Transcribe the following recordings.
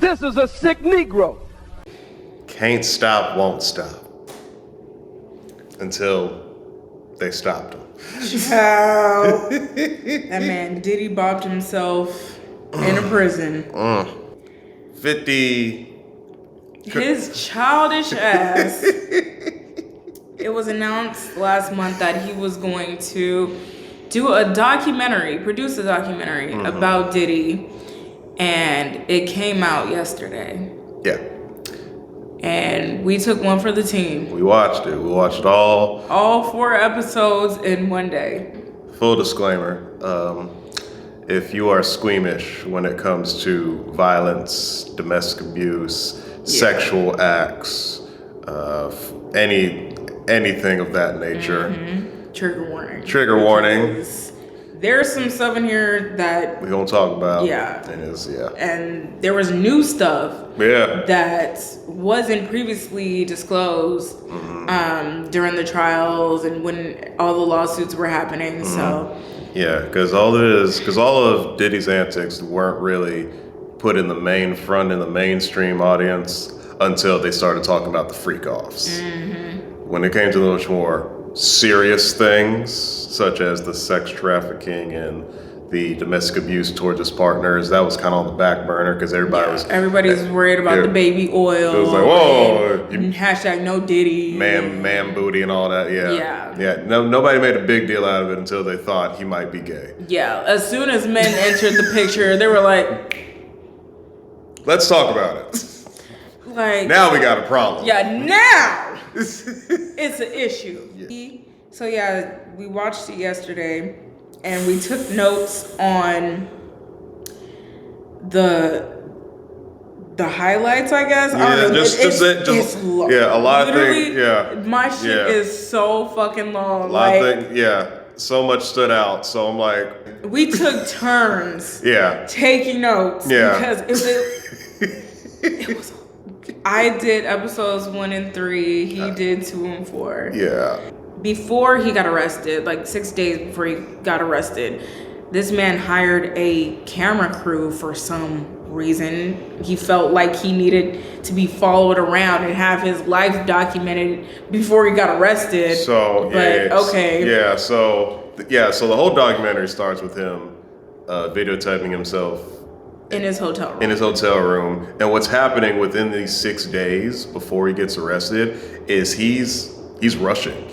This is a sick Negro. Can't stop, won't stop. Until they stopped him. Child. That man Diddy bopped himself in a prison. 50. His childish ass. It was announced last month that he was going to produce a documentary about Diddy, and it came out yesterday. Yeah. And we took one for the team. We watched it. We watched all 4 episodes in one day. Full disclaimer, if you are squeamish when it comes to violence, domestic abuse, sexual acts, anything of that nature. Mm-hmm. Trigger warning. There's some stuff in here that we're gonna talk about. Yeah. And and there was new stuff that wasn't previously disclosed during the trials and when all the lawsuits were happening. So because all of Diddy's antics weren't really put in the mainstream audience until they started talking about the freak offs. When it came to the much more serious things, such as the sex trafficking and the domestic abuse towards his partners, that was kind of on the back burner because everybody's worried about the baby oil. It was like, whoa, and hashtag no Diddy, man booty and all that. Nobody made a big deal out of it until they thought he might be gay. As soon as men entered the picture, they were like, let's talk about it. Like, now we got a problem. Now it's an issue. So we watched it yesterday, and we took notes on the highlights, I guess. Yeah, I don't know. it's long. Yeah, a lot of things. Yeah, my shit is so fucking long. A lot of things. Yeah, so much stood out. So I'm like, we took turns. Taking notes. Yeah, because it was. I did episodes 1 and 3. He did 2 and 4. Yeah. Before he got arrested, like 6 days before he got arrested, this man hired a camera crew for some reason. He felt like he needed to be followed around and have his life documented before he got arrested. So the whole documentary starts with him videotaping himself in his hotel room. And what's happening within these 6 days before he gets arrested is he's rushing.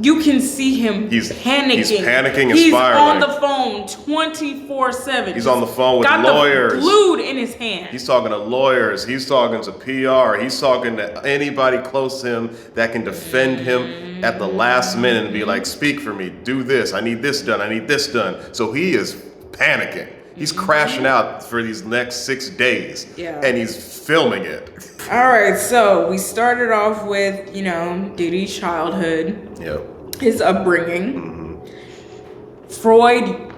You can see him panicking. He's panicking and he's spiraling. He's on the phone 24/7. He's on the phone with lawyers. Got the glued in his hand. He's talking to lawyers. He's talking to PR. He's talking to anybody close to him that can defend him at the last minute and be like, speak for me. Do this. I need this done. I need this done. So he is panicking. He's crashing out for these next 6 days. And he's filming it. All right, so we started off with, Diddy's childhood. Yep. His upbringing. Freud.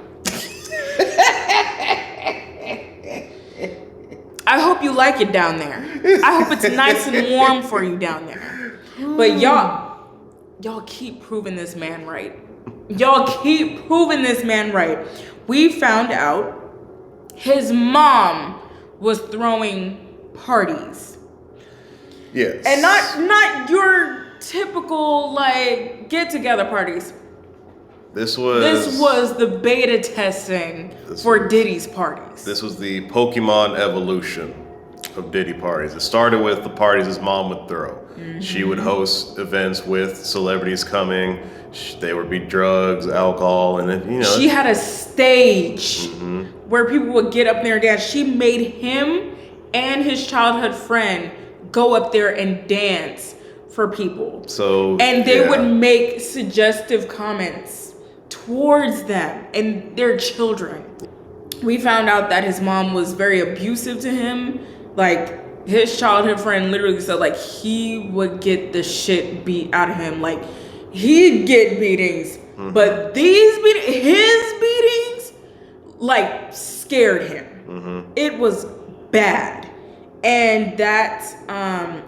I hope you like it down there. I hope it's nice and warm for you down there. But y'all keep proving this man right. We found out his mom was throwing parties. Yes. And not your typical get together parties. This was the beta testing for Diddy's parties. This was the Pokemon evolution of Diddy parties. It started with the parties his mom would throw. She would host events with celebrities coming. There would be drugs, alcohol, and then, she had a stage where people would get up there and dance. She made him and his childhood friend go up there and dance for people. And they would make suggestive comments towards them and their children. We found out that his mom was very abusive to him. Like, his childhood friend literally said, he would get the shit beat out of him. He'd get beatings, but his beatings, scared him. It was bad. And that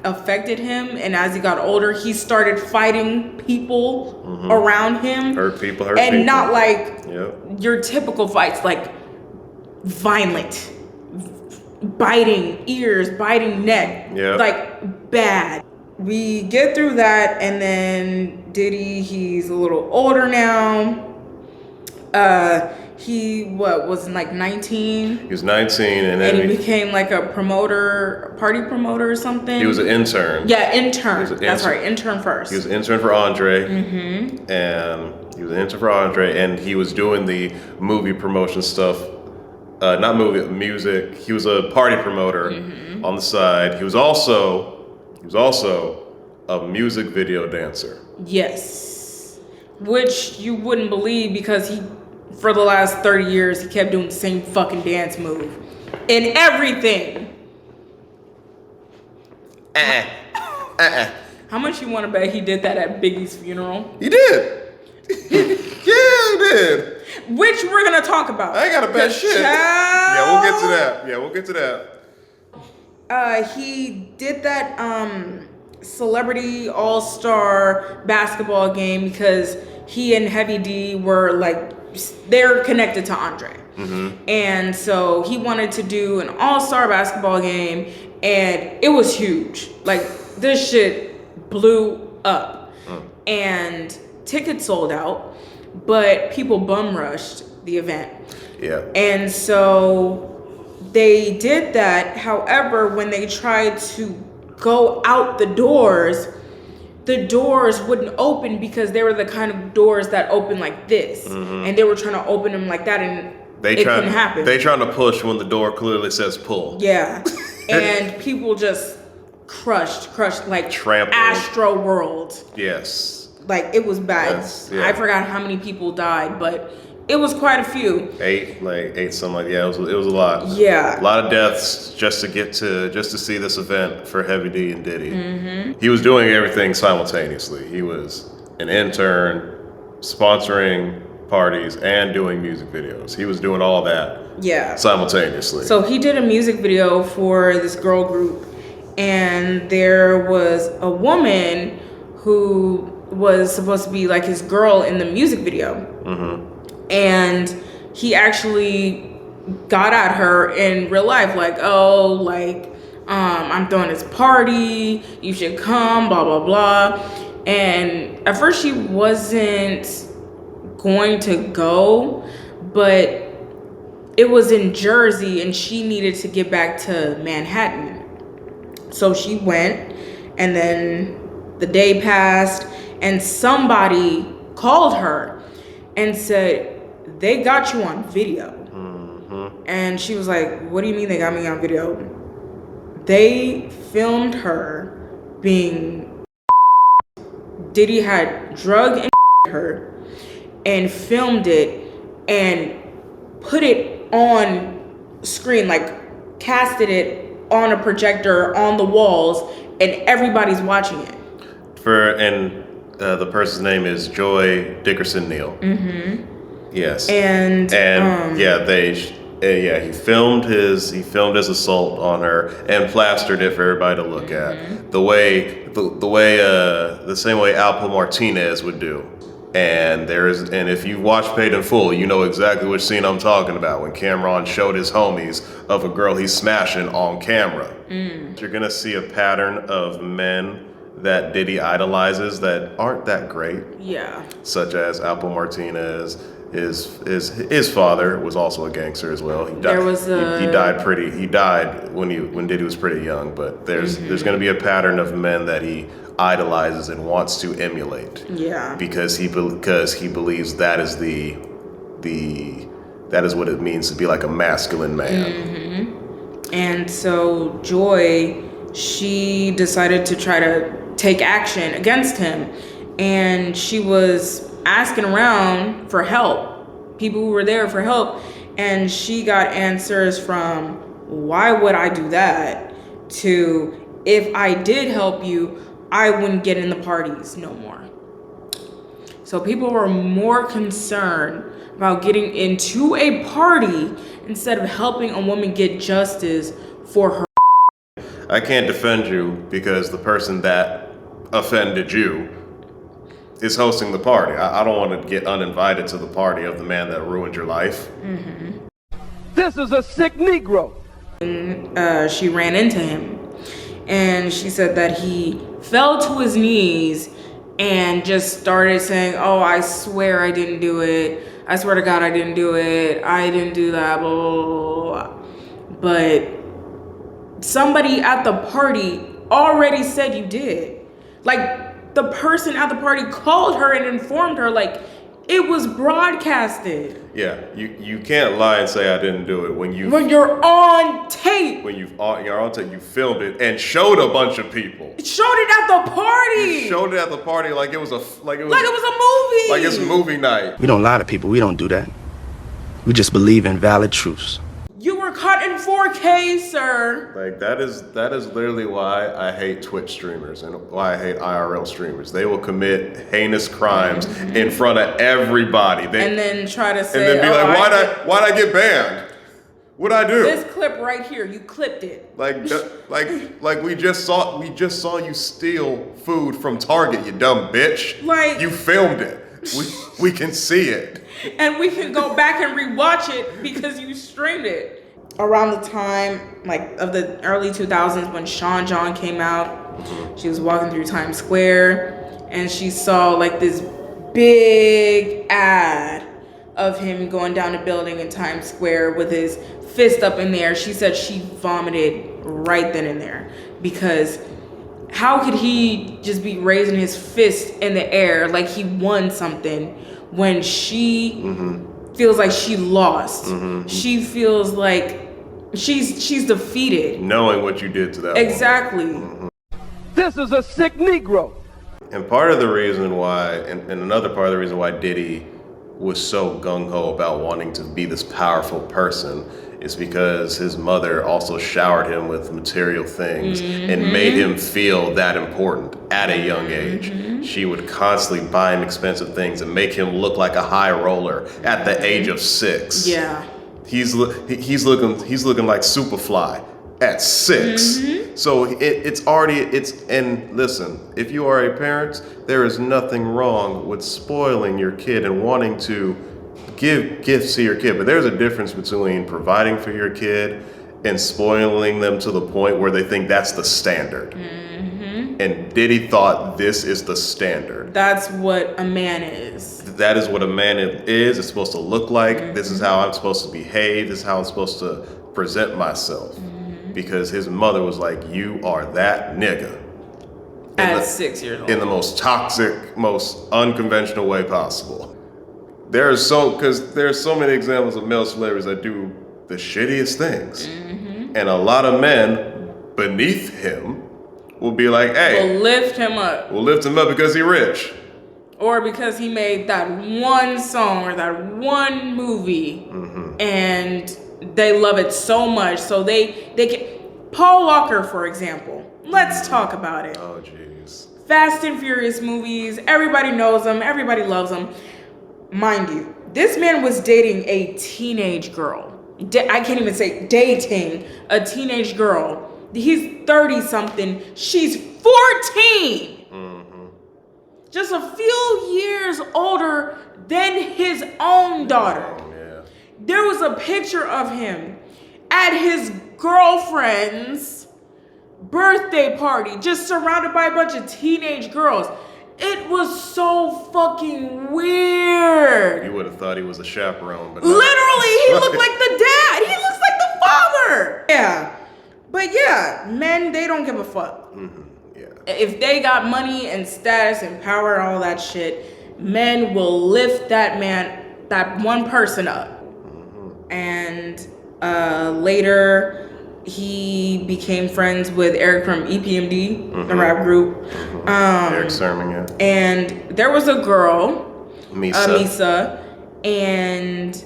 affected him. And as he got older, he started fighting people around him. Hurt people. And not your typical fights, violent. biting ears, biting neck, like bad. We get through that, and then Diddy, he's a little older now. He was like 19. He was 19, and then he became like a party promoter or something. He was an intern. Yeah, intern. That's right, intern first. He was an intern for Andre, and he was an intern for Andre, and he was doing the movie promotion stuff. Not movie, music. He was a party promoter on the side. He was also a music video dancer. Yes, which you wouldn't believe because for the last 30 years, he kept doing the same fucking dance move in everything. How much you want to bet he did that at Biggie's funeral? He did. Yeah, he did. Which we're gonna talk about. I ain't gotta bet shit. Yeah, we'll get to that. He did that celebrity all-star basketball game because he and Heavy D were like, they're connected to Andre. And so he wanted to do an all-star basketball game, and it was huge. Like, this shit blew up. And tickets sold out, but people bum rushed the event. Yeah. And so they did that. However, when they tried to go out the doors wouldn't open because they were the kind of doors that open like this. And they were trying to open them like that, and it couldn't happen. They trying to push when the door clearly says pull. Yeah. And people just crushed like trampled. Astro World. Yes. Like, it was bad. Yeah. I forgot how many people died, but it was quite a few. Eight, something like that. Yeah, it was a lot. Yeah. A lot of deaths just to see this event for Heavy D and Diddy. He was doing everything simultaneously. He was an intern, sponsoring parties, and doing music videos. He was doing all that simultaneously. So he did a music video for this girl group, and there was a woman who was supposed to be like his girl in the music video. And he actually got at her in real life, like, oh, like, I'm throwing this party, you should come, blah, blah, blah. And at first she wasn't going to go, but it was in Jersey and she needed to get back to Manhattan. So she went, and then the day passed, and somebody called her and said, they got you on video. And she was like, what do you mean they got me on video? They filmed her being... Diddy had drug and her and filmed it and put it on screen, like casted it on a projector on the walls, and everybody's watching it. The person's name is Joy Dickerson Neal. Yes. And he filmed his assault on her and plastered it for everybody to look at. The same way Alpo Martinez would do. And if you watch Paid in Full, you know exactly which scene I'm talking about, when Cameron showed his homies of a girl he's smashing on camera. You're gonna see a pattern of men that Diddy idolizes that aren't that great. Yeah. Such as Alpo Martinez. His father was also a gangster as well. He died when Diddy was pretty young, but there's going to be a pattern of men that he idolizes and wants to emulate. Yeah. Because he believes that is that is what it means to be like a masculine man. And so Joy, she decided to try to take action against him, and she was asking around for help, people who were there for help, and she got answers from, why would I do that, to, if I did help you, I wouldn't get in the parties no more. So people were more concerned about getting into a party instead of helping a woman get justice for her. I can't defend you because the person that offended you is hosting the party. I don't want to get uninvited to the party of the man that ruined your life. This is a sick Negro. she ran into him. And she said that he fell to his knees and just started saying, oh, I swear I didn't do it. I swear to God I didn't do it. I didn't do that, blah, blah, blah. But somebody at the party already said you did. Like, the person at the party called her and informed her, like, it was broadcasted. Yeah, you can't lie and say I didn't do it when you're on tape. When you're on tape, you filmed it and showed a bunch of people. Showed it at the party. You showed it at the party like it was a movie. Like it's movie night. We don't lie to people. We don't do that. We just believe in valid truths. You were caught in 4K, sir. Like that is literally why I hate Twitch streamers and why I hate IRL streamers. They will commit heinous crimes in front of everybody. And then try to say, and then be like, why'd I get banned? What'd I do? This clip right here, you clipped it. Like we just saw you steal food from Target, you dumb bitch. Like you filmed it. We can see it. And we can go back and rewatch it because you streamed it. Around the time of the early 2000s when Sean John came out, she was walking through Times Square and she saw like this big ad of him going down a building in Times Square with his fist up in there. She said she vomited right then and there because how could he just be raising his fist in the air like he won something when she feels like she lost? She feels like she's defeated. Knowing what you did to that woman. This is a sick Negro. And part of the reason why, and another part of the reason why Diddy was so gung-ho about wanting to be this powerful person is because his mother also showered him with material things and made him feel that important at a young age. She would constantly buy him expensive things and make him look like a high roller at the age of 6. Yeah. He's looking like Superfly at 6. So and listen, if you are a parent, there is nothing wrong with spoiling your kid and wanting to give gifts to your kid, but there's a difference between providing for your kid and spoiling them to the point where they think that's the standard. And Diddy thought this is the standard. That's what a man is. That is what a man is. It's supposed to look like. This is how I'm supposed to behave. This is how I'm supposed to present myself. Because his mother was like, you are that nigga. At 6 years old. In the most toxic, most unconventional way possible. There's so many examples of male celebrities that do the shittiest things. And a lot of men beneath him will be like, hey. We'll lift him up. We'll lift him up because he's rich. Or because he made that one song or that one movie. And they love it so much. So they can. Paul Walker, for example. Let's talk about it. Oh, jeez. Fast and Furious movies. Everybody knows them. Everybody loves them. Mind you, this man was dating a teenage girl. I can't even say dating a teenage girl. He's 30-something. She's 14. Just a few years older than his own daughter. There was a picture of him at his girlfriend's birthday party, just surrounded by a bunch of teenage girls. It was so fucking weird. You would have thought he was a chaperone, but literally, he looked like the dad. He looks like the father. Yeah. But yeah, men, they don't give a fuck. Yeah. If they got money and status and power and all that shit, men will lift that man, that one person up. And later, he became friends with Eric from EPMD, the rap group. Eric Sermon, yeah. And there was a girl, Misa, and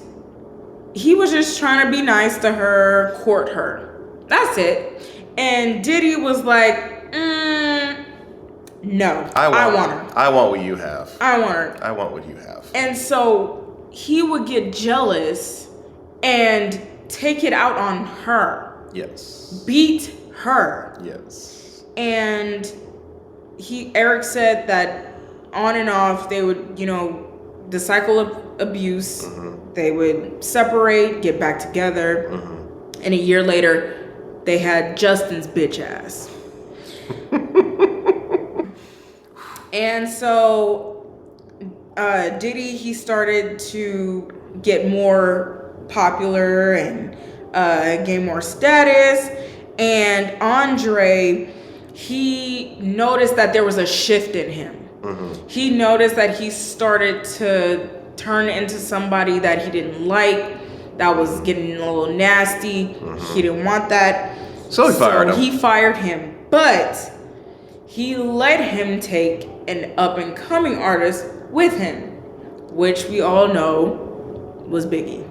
he was just trying to be nice to her, court her. That's it. And Diddy was like, no, I want her. I want what you have. I want her. I want what you have. And so he would get jealous and take it out on her. Yes. Beat her. Yes. And Eric said that on and off they would, the cycle of abuse, they would separate, get back together. And a year later, they had Justin's bitch ass. And so Diddy, he started to get more popular and gain more status. And Andre, he noticed that there was a shift in him. Mm-hmm. He noticed that he started to turn into somebody that he didn't like, that was getting a little nasty. Mm-hmm. He didn't want that. So he fired him. But he let him take an up-and-coming artist with him, which we all know was Biggie.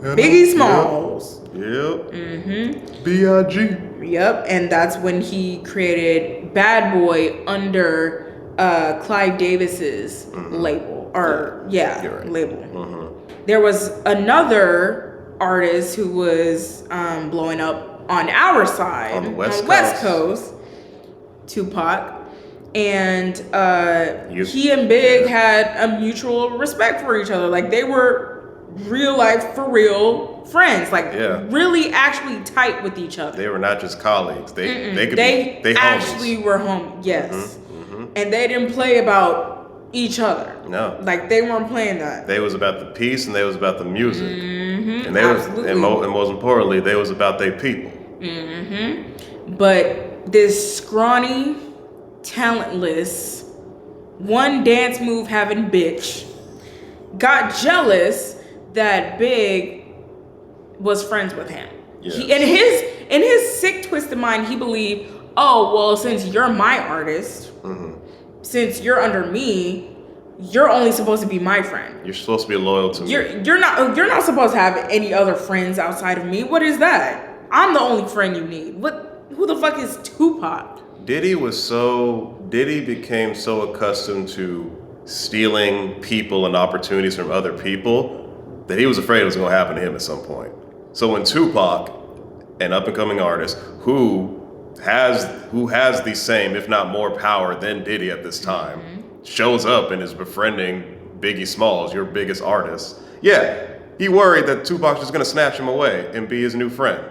Biggie Smalls. Yep. Mm-hmm. B.I.G. Yep. And that's when he created Bad Boy under Clive Davis's label. Or, label. Mm-hmm. There was another artist who was blowing up on our side. On the West Coast. Tupac. And he and Big had a mutual respect for each other. Like, they were real life, for real friends. Like, really actually tight with each other. They were not just colleagues. They actually homies. were home. Yes. Mm-hmm. And they didn't play about each other. No. Like, they weren't playing that. They was about the peace and they was about the music. Mm-hmm. And they was, and most importantly, they was about their people. Mm-hmm. But this scrawny, talentless, one dance move having bitch got jealous that Big was friends with him. Yes. In his sick, twisted mind, he believed, oh, well, since you're my artist, since you're under me, you're only supposed to be my friend. You're supposed to be loyal to me. You're not supposed to have any other friends outside of me. What is that? I'm the only friend you need. Who the fuck is Tupac? Diddy became so accustomed to stealing people and opportunities from other people that he was afraid it was going to happen to him at some point. So when Tupac, an up-and-coming artist who has the same, if not more power than Diddy at this time, shows up and is befriending Biggie Smalls, your biggest artist, he worried that Tupac's just going to snatch him away and be his new friend.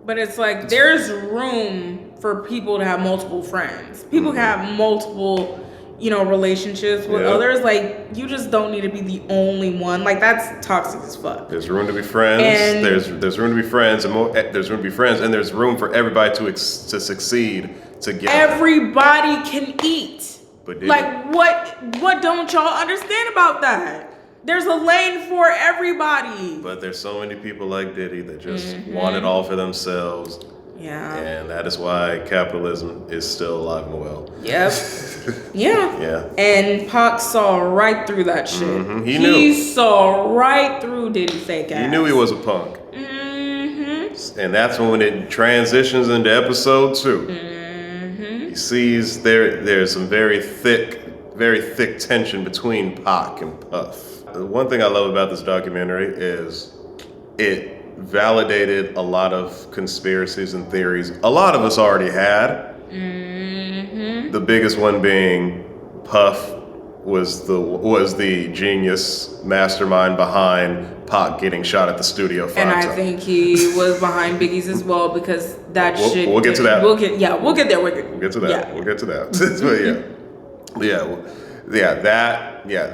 But it's like, there's room for people to have multiple friends. People can have multiple, relationships with others. Like, you just don't need to be the only one. Like, that's toxic as fuck. There's room to be friends. And there's room to be friends, and there's room to be friends, and there's room for everybody to succeed together. Everybody can eat. But like, what don't y'all understand about that? There's a lane for everybody. But there's so many people like Diddy that just want it all for themselves. Yeah. And that is why capitalism is still alive and well. Yep. Yeah. And Pac saw right through that shit. Mm-hmm. He saw right through Diddy fake ass. He knew he was a punk. Mm-hmm. And that's when it transitions into episode 2. Mm-hmm. He sees there's some very thick tension between Pac and Puff. The one thing I love about this documentary is it validated a lot of conspiracies and theories a lot of us already had. Mm-hmm. The biggest one being Puff was the genius mastermind behind Pac getting shot at the studio 5 times. And I think he was behind Biggie's as well, because that shit. We'll get to that. We'll get there. We'll get to that. Yeah. We'll get to that.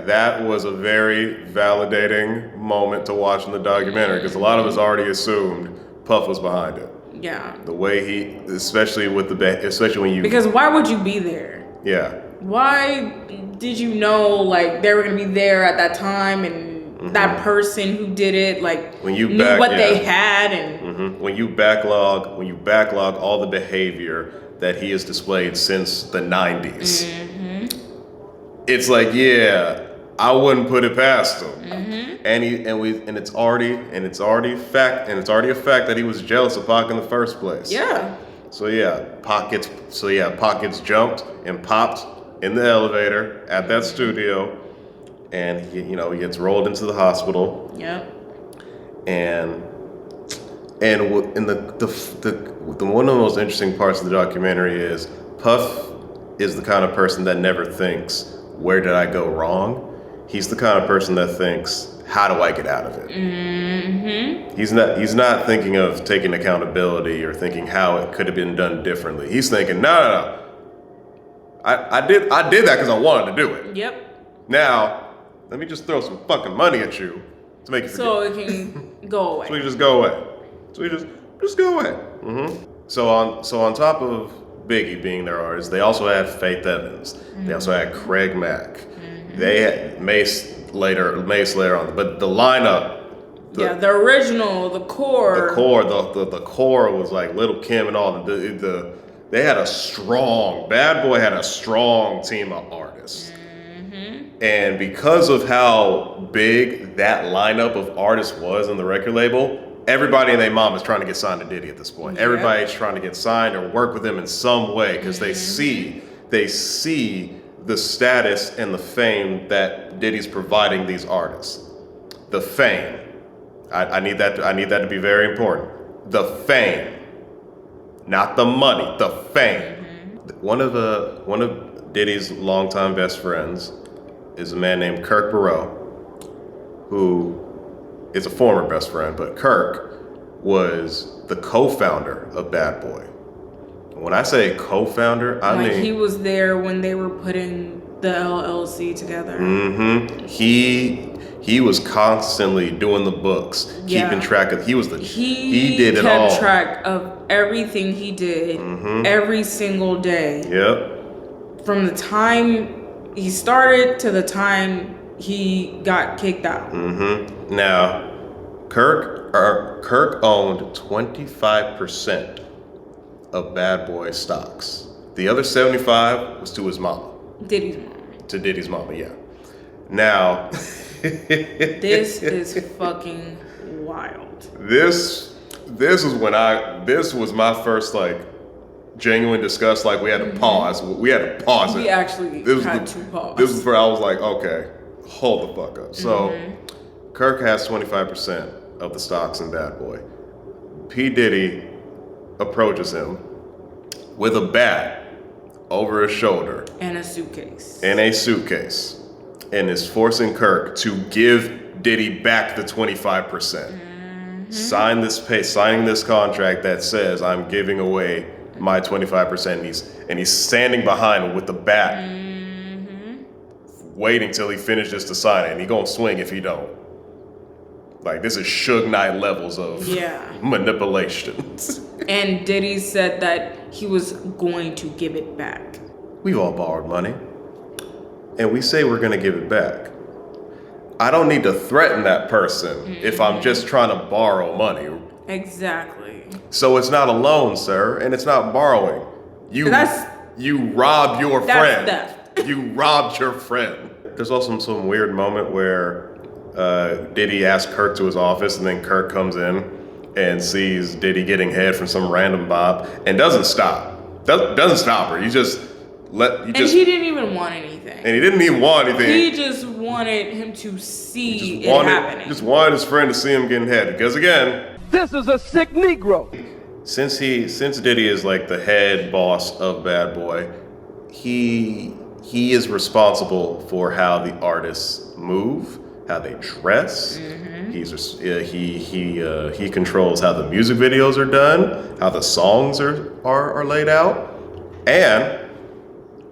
That was a very validating moment to watch in the documentary, because a lot of us already assumed Puff was behind it. Yeah. The way especially when you. Because why would you be there? Yeah. Why did you know, like, they were gonna be there at that time, and that person who did it, like, when you knew what they had, and when you backlog all the behavior that he has displayed since the 90s. It's like, I wouldn't put it past him. And it's already a fact that he was jealous of Pac in the first place. Yeah. So Pac gets jumped and popped in the elevator at that studio, and he gets rolled into the hospital. Yep. And the one of the most interesting parts of the documentary is Puff is the kind of person that never thinks, where did I go wrong? he's the kind of person that thinks, how do I get out of it? Mm-hmm. He's not thinking of taking accountability or thinking how it could have been done differently. He's thinking, no. I did that because I wanted to do it. Yep. Now, let me just throw some fucking money at you to make you forget. So it can go away. So we just go away. So we just go away. Mm-hmm. So on top of Biggie being their artist, they also had Faith Evans. Mm-hmm. They also had Craig Mack. Mm-hmm. They had Mace later on. But the lineup. The original, the core. The core was like Lil' Kim and all. They had Bad Boy had a strong team of artists. Mm-hmm. And because of how big that lineup of artists was in the record label, everybody and their mom is trying to get signed to Diddy at this point. Yep. Everybody's trying to get signed or work with him in some way because they see the status and the fame that Diddy's providing these artists. The fame. I need that to be very important. The fame. Not the money, the fame. Mm-hmm. One of Diddy's longtime best friends is a man named Kirk Burrow, who is a former best friend, but Kirk was the co-founder of Bad Boy. When I say co-founder, I mean he was there when they were putting the LLC together. Mm-hmm. He was constantly doing the books, keeping track of. He did it all. He kept track of everything he did every single day. Yep. From the time he started to the time he got kicked out. Mm-hmm. Now, Kirk owned 25% of Bad Boy stocks. The other 75 was to his mama. Diddy's mama. To Diddy's mama, yeah. Now, this is fucking wild. This was my first genuine disgust. Like we had to pause. We had to pause it. We actually had to pause. This was where I was like, okay, hold the fuck up. So Kirk has 25% of the stocks in Bad Boy. P. Diddy approaches him with a bat over his shoulder. And a suitcase. And is forcing Kirk to give Diddy back the 25%. Signing this contract that says I'm giving away my 25%, and he's standing behind him with the bat, waiting till he finishes to sign it, and he gonna swing if he don't. Like, this is Suge Knight levels of manipulation. And Diddy said that he was going to give it back. We've all borrowed money, and we say we're gonna give it back. I don't need to threaten that person if I'm just trying to borrow money. Exactly. So it's not a loan, sir, and it's not borrowing. You robbed your friend. That's theft. You robbed your friend. There's also some weird moment where Diddy asks Kirk to his office, and then Kirk comes in and sees Diddy getting head from some random bop and doesn't stop. Doesn't stop her. He didn't even want anything. And he didn't even want anything. He just wanted him to see it happening. Just wanted his friend to see him getting head. Because again, this is a sick Negro. Since Diddy is like the head boss of Bad Boy, he is responsible for how the artists move, how they dress. He controls how the music videos are done, how the songs are laid out, and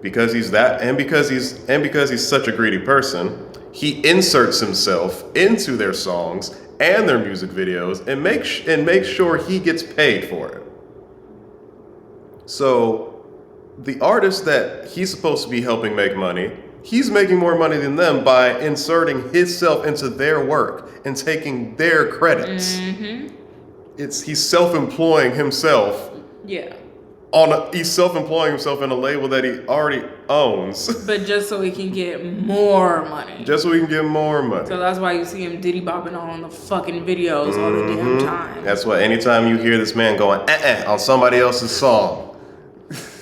because he's such a greedy person, he inserts himself into their songs and their music videos and makes sure he gets paid for it. So the artists that he's supposed to be helping make money, he's making more money than them by inserting himself into their work and taking their credits. He's self-employing himself. Yeah. He's self-employing himself in a label that he already owns. But just so he can get more money. So that's why you see him Diddy bopping on the fucking videos all the damn time. That's why anytime you hear this man going on somebody else's song,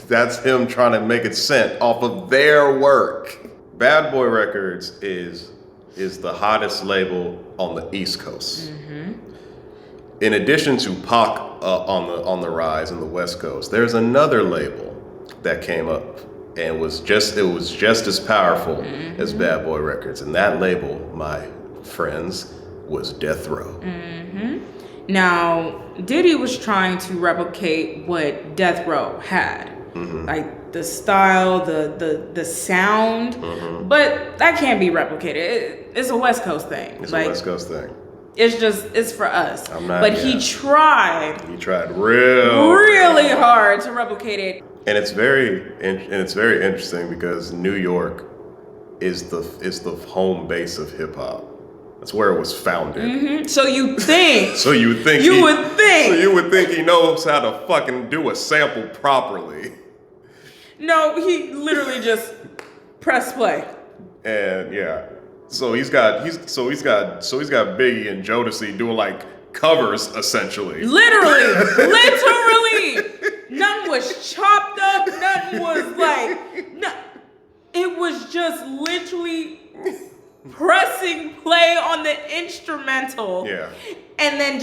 that's him trying to make it cent off of their work. Bad Boy Records is the hottest label on the East Coast. In addition to Pac on the rise in the West Coast, there's another label that came up and it was just as powerful as Bad Boy Records. And that label, my friends, was Death Row. Now, Diddy was trying to replicate what Death Row had. Like the style, the sound, but that can't be replicated. It's a West Coast thing. It's a West Coast thing. It's for us. He tried. He tried really hard to replicate it. And it's very interesting because New York is the home base of hip hop. That's where it was founded. So you think? You would think he knows how to fucking do a sample properly. No, he literally just press play. And yeah, so he's got Biggie and Jodeci doing like covers essentially. Literally. Nothing was chopped up. Nothing was like. No, it was just literally pressing play on the instrumental. Yeah. And then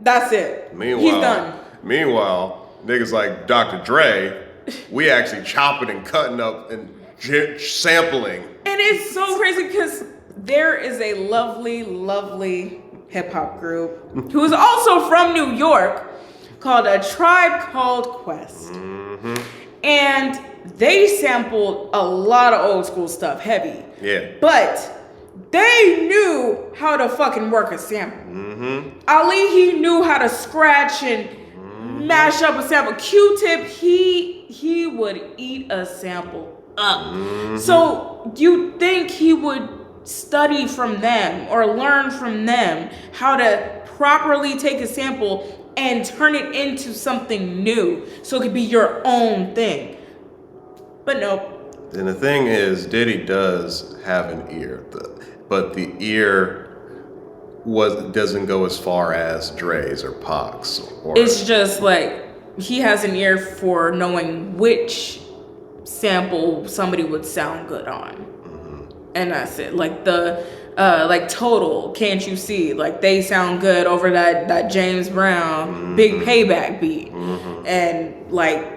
that's it. He's done. Meanwhile, niggas like Dr. Dre, we actually chopping and cutting up and sampling. And it's so crazy because there is a lovely hip hop group who is also from New York called A Tribe Called Quest. And they sampled a lot of old school stuff, heavy. Yeah. But they knew how to fucking work a sample. Ali, he knew how to scratch and mash up a sample. Q-Tip, he would eat a sample up. So you think he would study from them or learn from them how to properly take a sample and turn it into something new so it could be your own thing. But nope. And the thing is, Diddy does have an ear, but the ear doesn't go as far as Dre's or Pac's. It's just like he has an ear for knowing which sample somebody would sound good on. And that's it. Like like Total, Can't You See? Like they sound good over that James Brown Big Payback beat. And like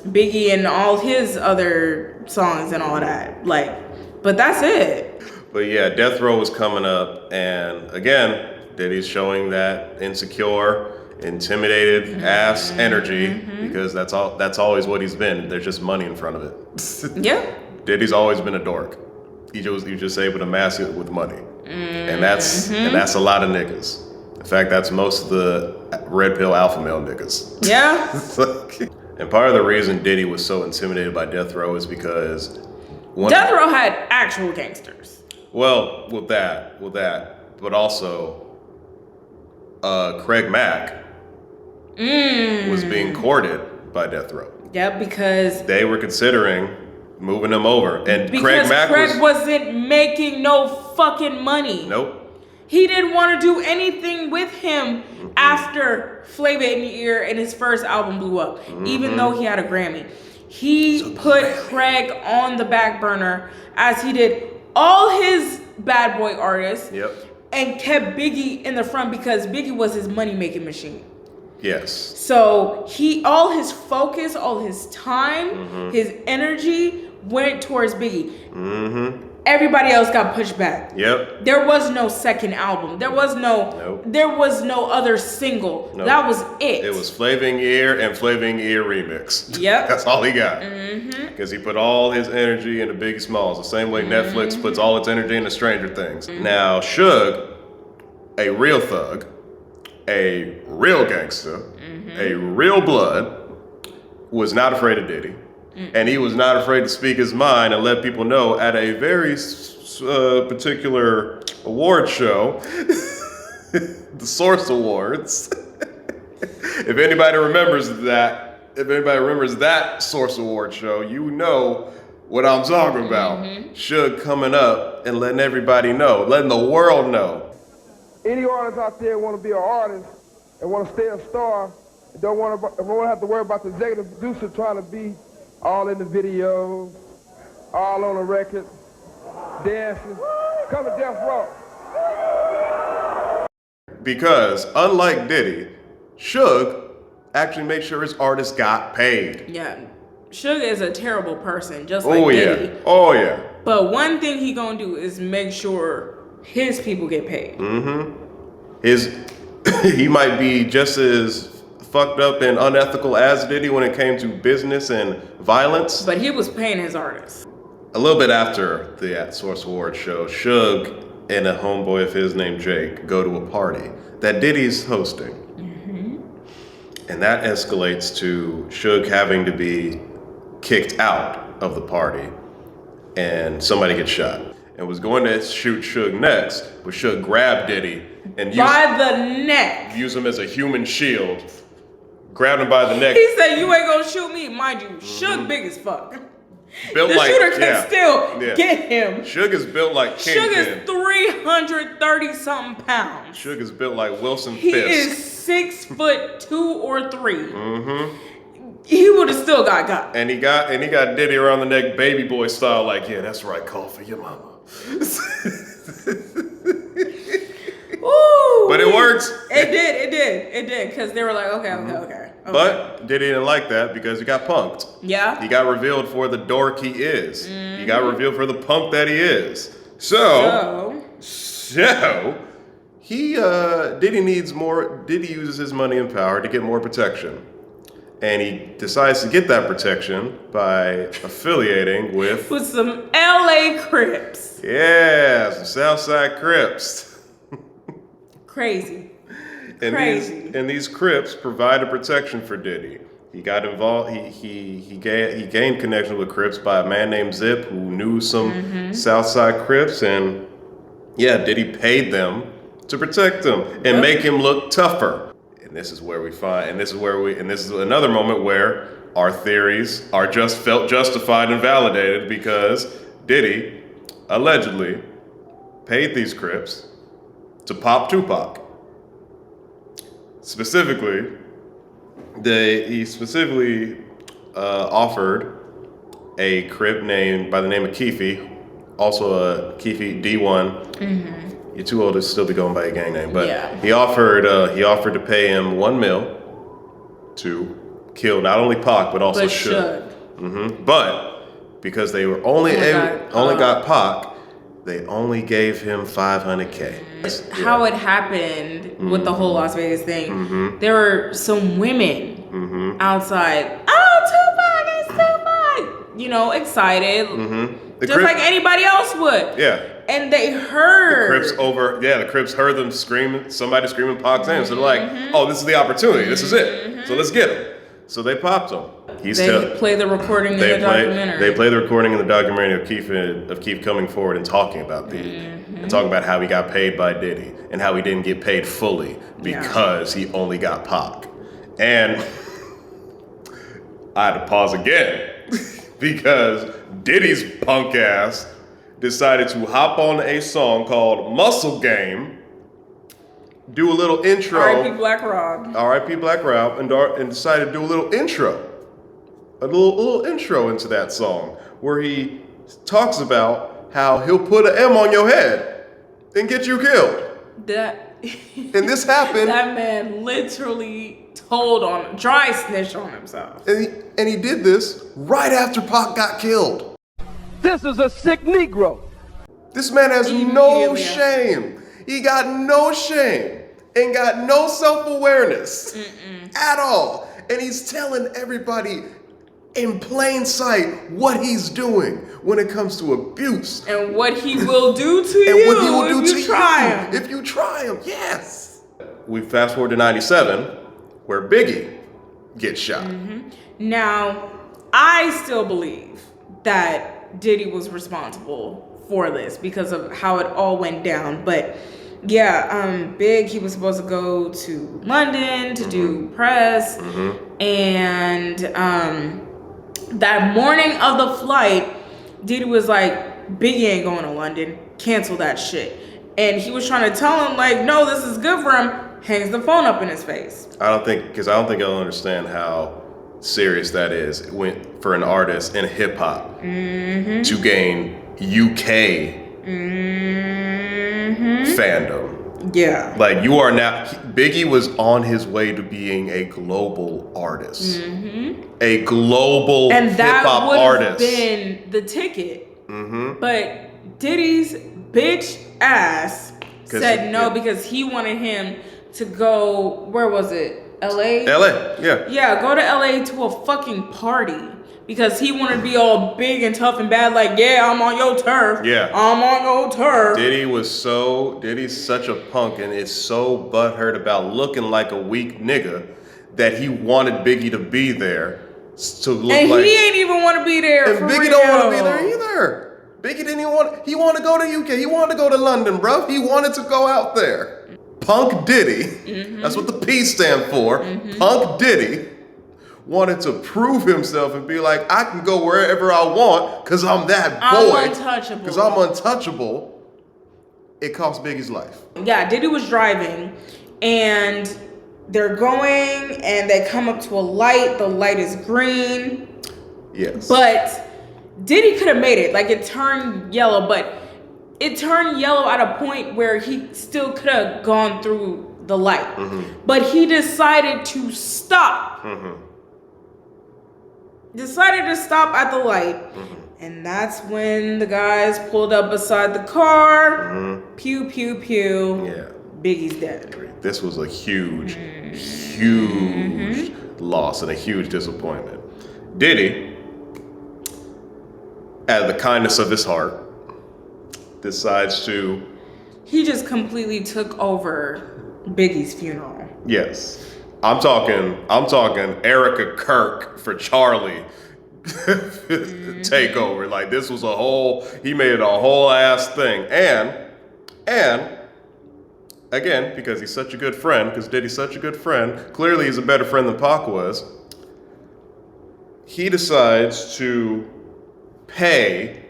Biggie and all his other songs and all that. Like, but that's it. But yeah, Death Row was coming up, and again, Diddy's showing that insecure, intimidated ass energy because that's always what he's been. There's just money in front of it. Yeah. Diddy's always been a dork. He just able to mask it with money, and that's a lot of niggas. In fact, that's most of the red pill alpha male niggas. Yeah. And part of the reason Diddy was so intimidated by Death Row is because Death Row had actual gangsters. Well, with that, but also Craig Mack was being courted by Death Row. Yeah, because they were considering moving him over, and because Craig wasn't making no fucking money. Nope. He didn't want to do anything with him after Flavor in Your Ear and his first album blew up, even though he had a Grammy. He put Craig on the back burner as he did all his Bad Boy artists. Yep. And kept Biggie in the front because Biggie was his money-making machine. Yes. So all his focus, all his time, his energy went towards Biggie. Everybody else got pushed back. Yep. There was no second album. There was no other single. Nope. That was it. It was Flavor in Your Ear and Flavor in Your Ear remix. Yep. That's all he got. Because he put all his energy into Biggie Smalls, the same way Netflix puts all its energy into Stranger Things. Now, Suge, a real thug, a real gangster, a real blood, was not afraid of Diddy. And he was not afraid to speak his mind and let people know at a very particular award show, the Source Awards. If anybody remembers that Source Award show, you know what I'm talking about. Suge coming up and letting everybody know, letting the world know. Any artist out there want to be an artist and want to stay a star, and don't want to have to worry about the executive producer trying to be all in the videos, all on the record, dancing. Come to Death Row. Because unlike Diddy, Suge actually made sure his artists got paid. Yeah. Suge is a terrible person, just like Diddy. Oh yeah. But one thing he gonna do is make sure his people get paid. He might be just as fucked up and unethical as Diddy when it came to business and violence. But he was paying his artists. A little bit after the Source Awards show, Suge and a homeboy of his named Jake go to a party that Diddy's hosting. And that escalates to Suge having to be kicked out of the party, and somebody gets shot. And was going to shoot Suge next, but Suge grabbed Diddy and by the neck. Use him as a human shield. Grabbed him by the neck. He said, "You ain't gonna shoot me." Mind you, Suge big as fuck. Built the like, shooter can still get him. Suge is built like Kingpin. Suge is 330 something pounds. Suge is built like Wilson He Fisk. is 6'2" or 3. He would have still got. And he got Diddy around the neck, baby boy style. Like, yeah, that's right. Call for your mama. Ooh, but it works. It did. Because they were like, okay. But Diddy didn't like that because he got punked. Yeah. He got revealed for the dork he is. He got revealed for the punk that he is. So he Diddy needs more. Diddy uses his money and power to get more protection. And he decides to get that protection by affiliating with some LA Crips. Yeah, some Southside Crips. Crazy. And these Crips provided protection for Diddy. He got involved. He gained connection with Crips by a man named Zip who knew some Southside Crips, and Diddy paid them to protect him and make him look tougher. And this is where we find, and this is another moment where our theories are felt justified and validated because Diddy allegedly paid these Crips to pop Tupac. Specifically, he offered a Crip by the name of Keefe, also a Keefe D1. You're too old to still be going by a gang name, but he offered to pay him $1 million to kill not only Pac but also Suge. But because they were only got Pac, they only gave him $500K. How it happened with the whole Las Vegas thing, there were some women outside. Oh, Tupac! You know, excited, just like anybody else would. Yeah. And they heard the Crips heard them screaming, somebody screaming Pac's name. So they're like, "Oh, this is the opportunity. This is it. So let's get him." So they popped him. They play the recording in the documentary. They play the recording in the documentary of Keefe coming forward and talking about Diddy and talking about how he got paid by Diddy and how he didn't get paid fully because he only got Pac. And I had to pause again because Diddy's punk ass decided to hop on a song called Muscle Game, do a little intro. R.I.P. Black Rob. R.I.P. Black Rob, and decided to do a little intro. A little intro into that song where he talks about how he'll put an M on your head and get you killed. And this happened. That man literally dry snitched on himself. And he did this right after Pac got killed. This is a sick Negro. This man has no shame. He got no shame and got no self-awareness at all. And he's telling everybody in plain sight what he's doing when it comes to abuse. And what he will do to you if you try him. If you try him, yes. We fast forward to 97, where Biggie gets shot. Now, I still believe that Diddy was responsible for this because of how it all went down. But Big, he was supposed to go to London to do press. And that morning of the flight, Diddy was like, Biggie ain't going to London. Cancel that shit. And he was trying to tell him, like, no, this is good for him. Hangs the phone up in his face. I don't think he'll understand how serious that is for an artist in hip hop to gain UK fandom. Yeah. Like, you are now... Biggie was on his way to being a global artist. A global hip-hop artist. And that would have been the ticket. But Diddy's bitch ass said no because he wanted him to go... Where was it? LA? LA, yeah. Yeah, go to LA to a fucking party. Because he wanted to be all big and tough and bad, like, yeah, I'm on your turf. Yeah. I'm on your turf. Diddy's such a punk and is so butthurt about looking like a weak nigga that he wanted Biggie to be there to look and like... he ain't even want to be there, and Biggie don't want to be there either. Biggie didn't even want... He wanted to go to UK. He wanted to go to London, bro. He wanted to go out there. Punk Diddy, that's what the P stand for. Punk Diddy wanted to prove himself and be like, I can go wherever I want because I'm that boy. I'm untouchable. Because I'm untouchable. It cost Biggie's life. Yeah, Diddy was driving and they're going and they come up to a light. The light is green. Yes. But Diddy could have made it. Like, it turned yellow, but it turned yellow at a point where he still could have gone through the light. But he decided to stop. Decided to stop at the light. And that's when the guys pulled up beside the car. Pew, pew, pew. Yeah. Biggie's dead. This was a huge, huge loss and a huge disappointment. Diddy, out of the kindness of his heart, decides to... He just completely took over Biggie's funeral. Yes. I'm talking Erica Kirk for Charlie takeover. Like, this was he made it a whole ass thing. And again, because he's such a good friend, because Diddy's such a good friend, clearly he's a better friend than Pac was, he decides to pay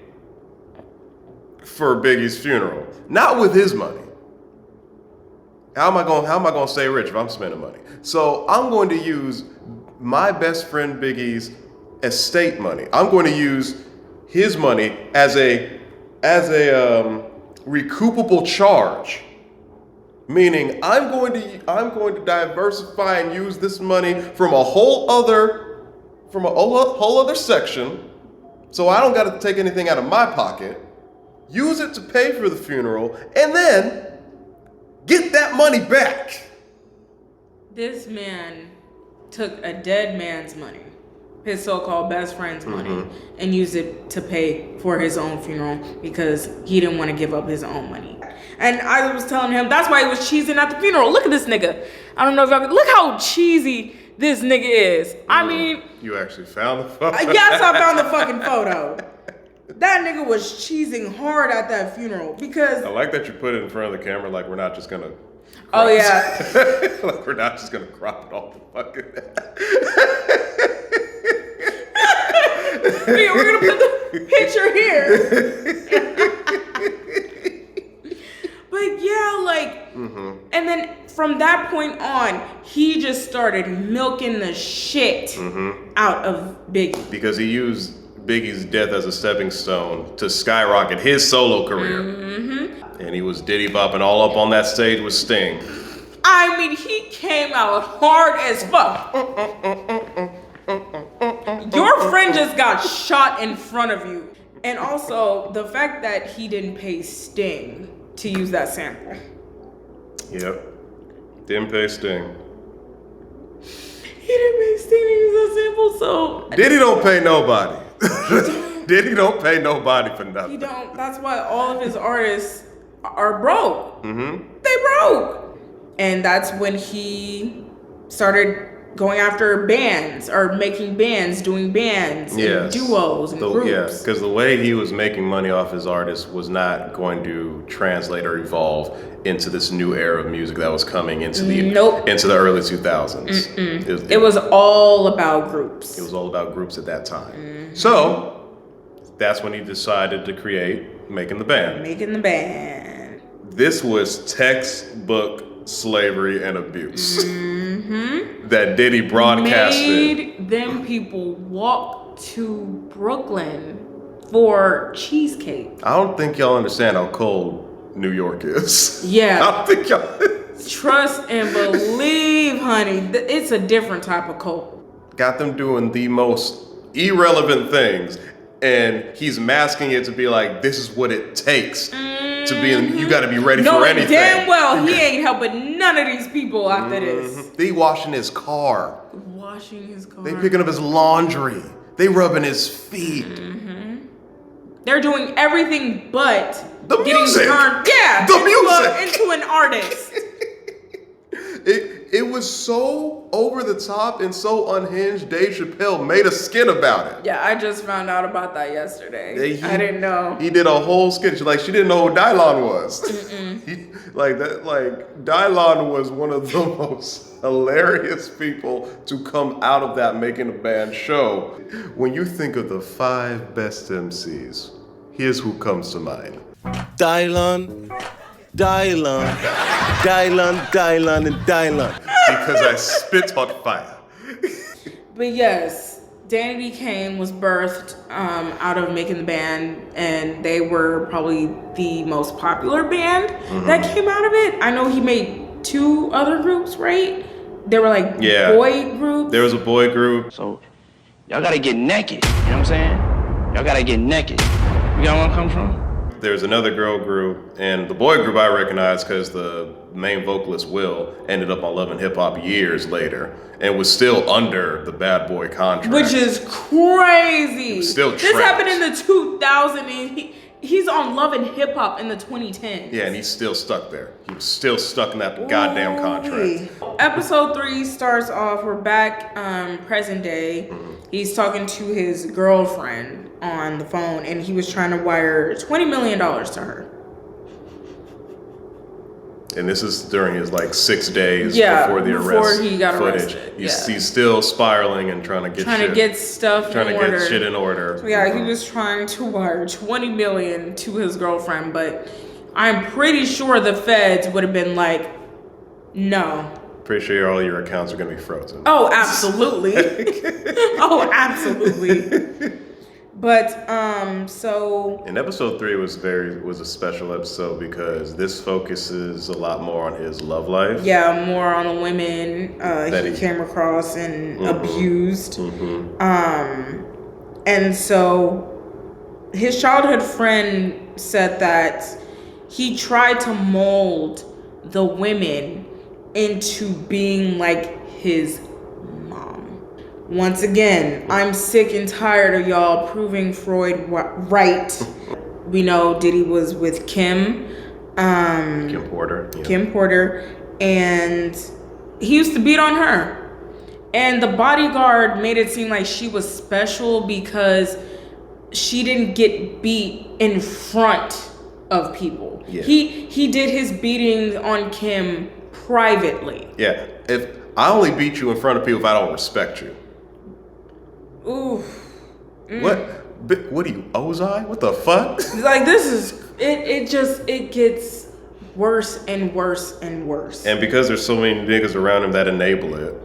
for Biggie's funeral. Not with his money. How am I going to stay rich if I'm spending money? So I'm going to use my best friend Biggie's estate money. I'm going to use his money as a recoupable charge. Meaning I'm going to diversify and use this money from a whole other section, so I don't got to take anything out of my pocket. Use it to pay for the funeral, and then get that money back. This man took a dead man's money, his so-called best friend's money, and used it to pay for his own funeral because he didn't want to give up his own money. And I was telling him that's why he was cheesing at the funeral. Look at this nigga. I don't know if y'all can look how cheesy this nigga is. I mean, you actually found the photo? Yes, I found the fucking photo. That nigga was cheesing hard at that funeral because... I like that you put it in front of the camera like we're not just gonna... Oh, yeah. Like we're not just gonna crop it off the fucking... Yeah, we're gonna put the picture here. But yeah, like... And then from that point on, he just started milking the shit out of Biggie. Because he used Biggie's death as a stepping stone to skyrocket his solo career. And he was Diddy bopping all up on that stage with Sting. I mean, he came out hard as fuck. Your friend just got shot in front of you. And also, the fact that he didn't pay Sting to use that sample. Yep. Didn't pay Sting. He didn't pay Sting to use that sample, so... Diddy don't pay nobody. Diddy don't pay nobody for nothing. He don't. That's why all of his artists are broke. They broke. And that's when he started going after bands or making bands, doing bands, and duos and groups. Yeah, because the way he was making money off his artists was not going to translate or evolve into this new era of music that was coming into the early 2000s. It was all about groups. It was all about groups at that time. So that's when he decided to create Making the Band. Making the Band. This was textbook slavery and abuse that Diddy broadcasted. Made them people walk to Brooklyn for cheesecake. I don't think y'all understand how cold New York is. Yeah. I don't think y'all... Trust and believe, honey. It's a different type of cult. Got them doing the most irrelevant things, and he's masking it to be like, this is what it takes to be in, you gotta be ready for anything. Damn well he ain't helping none of these people after this. They washing his car. They picking up his laundry. They rubbing his feet. They're doing everything but the music. Turned, into an artist. It was so over the top and so unhinged. Dave Chappelle made a skit about it. Yeah, I just found out about that yesterday. I didn't know. He did a whole skit. Like, she didn't know who Dylon was. Dylon was one of the most hilarious people to come out of that Making a Band show. When you think of the 5 best MCs, here's who comes to mind. Dylon, and Dylon. Because I spit on fire. But yes, Danity Kane was birthed out of Making the Band, and they were probably the most popular band that came out of it. I know he made 2 other groups, right? They were like boy groups. There was a boy group. So y'all gotta get naked, you know what I'm saying? Y'all gotta get naked. You got where I'm coming from? There's another girl group, and the boy group I recognize because the main vocalist, Will, ended up on Love and Hip Hop years later and was still under the Bad Boy contract. Which is crazy. Still this happened in the 2000s, and he's on Love and Hip Hop in the 2010s. Yeah, and he's still stuck there. He was still stuck in that goddamn contract. Episode 3 starts off, we're back present day. He's talking to his girlfriend on the phone, and he was trying to wire $20 million to her. And this is during his 6 days before the arrest. Before he got footage. arrested. He's still spiraling and trying to get shit in order. So yeah, he was trying to wire $20 million to his girlfriend, but I'm pretty sure the feds would have been like, no. Pretty sure all your accounts are going to be frozen. Oh, absolutely. Absolutely. But so in episode 3 was a special episode because this focuses a lot more on his love life. Yeah, more on the women he came across and abused. And so his childhood friend said that he tried to mold the women into being like his mom. Once again, I'm sick and tired of y'all proving Freud right. We know Diddy was with Kim. Kim Porter. Yeah. Kim Porter. And he used to beat on her. And the bodyguard made it seem like she was special because she didn't get beat in front of people. Yeah. He did his beatings on Kim privately. Yeah. If I only beat you in front of people if I don't respect you. Ooh. What are you, Ozai? What the fuck? Like, this is it gets worse and worse and worse. And because there's so many niggas around him that enable it.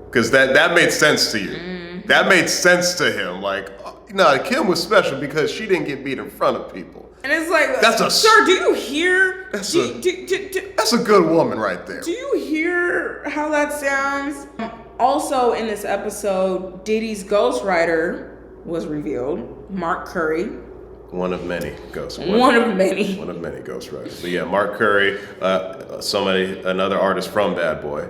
Because that made sense to you. That made sense to him. Like, no, Kim was special because she didn't get beat in front of people. And it's like, sir, do you hear? That's a good woman right there. Do you hear how that sounds? Also in this episode, Diddy's ghostwriter was revealed, Mark Curry. One of many ghostwriters. One of many ghostwriters. But yeah, Mark Curry, another artist from Bad Boy.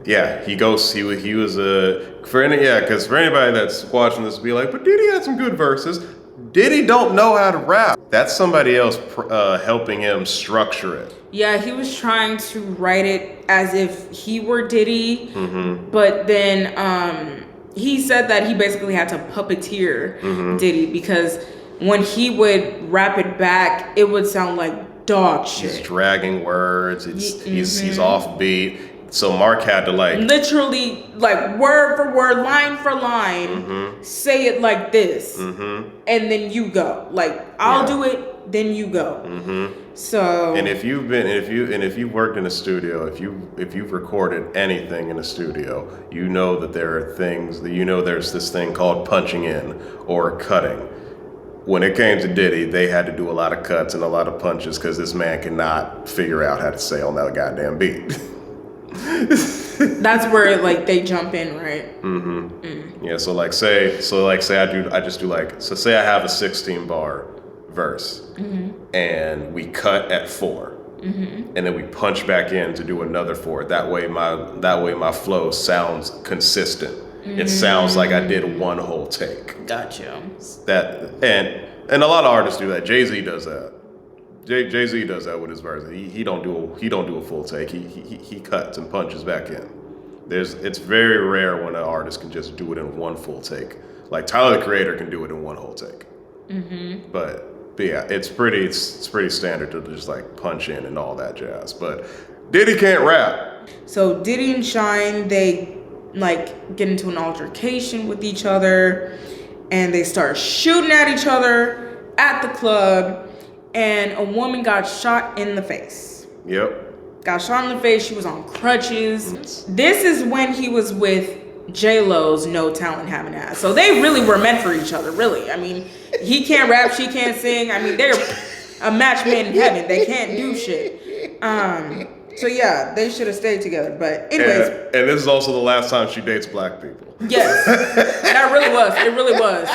Yeah, he was because for anybody that's watching this, be like, but Diddy had some good verses. Diddy don't know how to rap. That's somebody else helping him structure it. Yeah, he was trying to write it as if he were Diddy, but then he said that he basically had to puppeteer Diddy because when he would rap it back, it would sound like dog shit. He's dragging words. He's offbeat. So Mark had to literally word for word, line for line, say it like this, and then you go. I'll do it, then you go. So and if you've worked in a studio, if you've recorded anything in a studio, you know that there are things that there's this thing called punching in or cutting. when it came to Diddy, they had to do a lot of cuts and a lot of punches because this man cannot figure out how to say on that goddamn beat. That's where like they jump in, right? Yeah, so say I have a 16 bar verse and we cut at 4 and then we punch back in to do another 4. That way my flow sounds consistent. It sounds like I did one whole take. Gotcha. And a lot of artists do that. Jay-Z does that. Jay-Z does that with his verse. He don't do a full take. He cuts and punches back in. It's very rare when an artist can just do it in one full take. Like Tyler the Creator can do it in one whole take. But yeah, it's pretty standard to just like punch in and all that jazz. But Diddy can't rap. So Diddy and Shine, they like get into an altercation with each other, and they start shooting at each other at the club, and a woman got shot in the face. Yep. Got shot in the face. She was on crutches. This is when he was with J-Lo's No Talent Having Ass. So they really were meant for each other, really. I mean, he can't rap, she can't sing. I mean, they're a match made in heaven. They can't do shit. So yeah, they should have stayed together. But anyways. And this is also the last time she dates black people. Yes. That really was. It really was.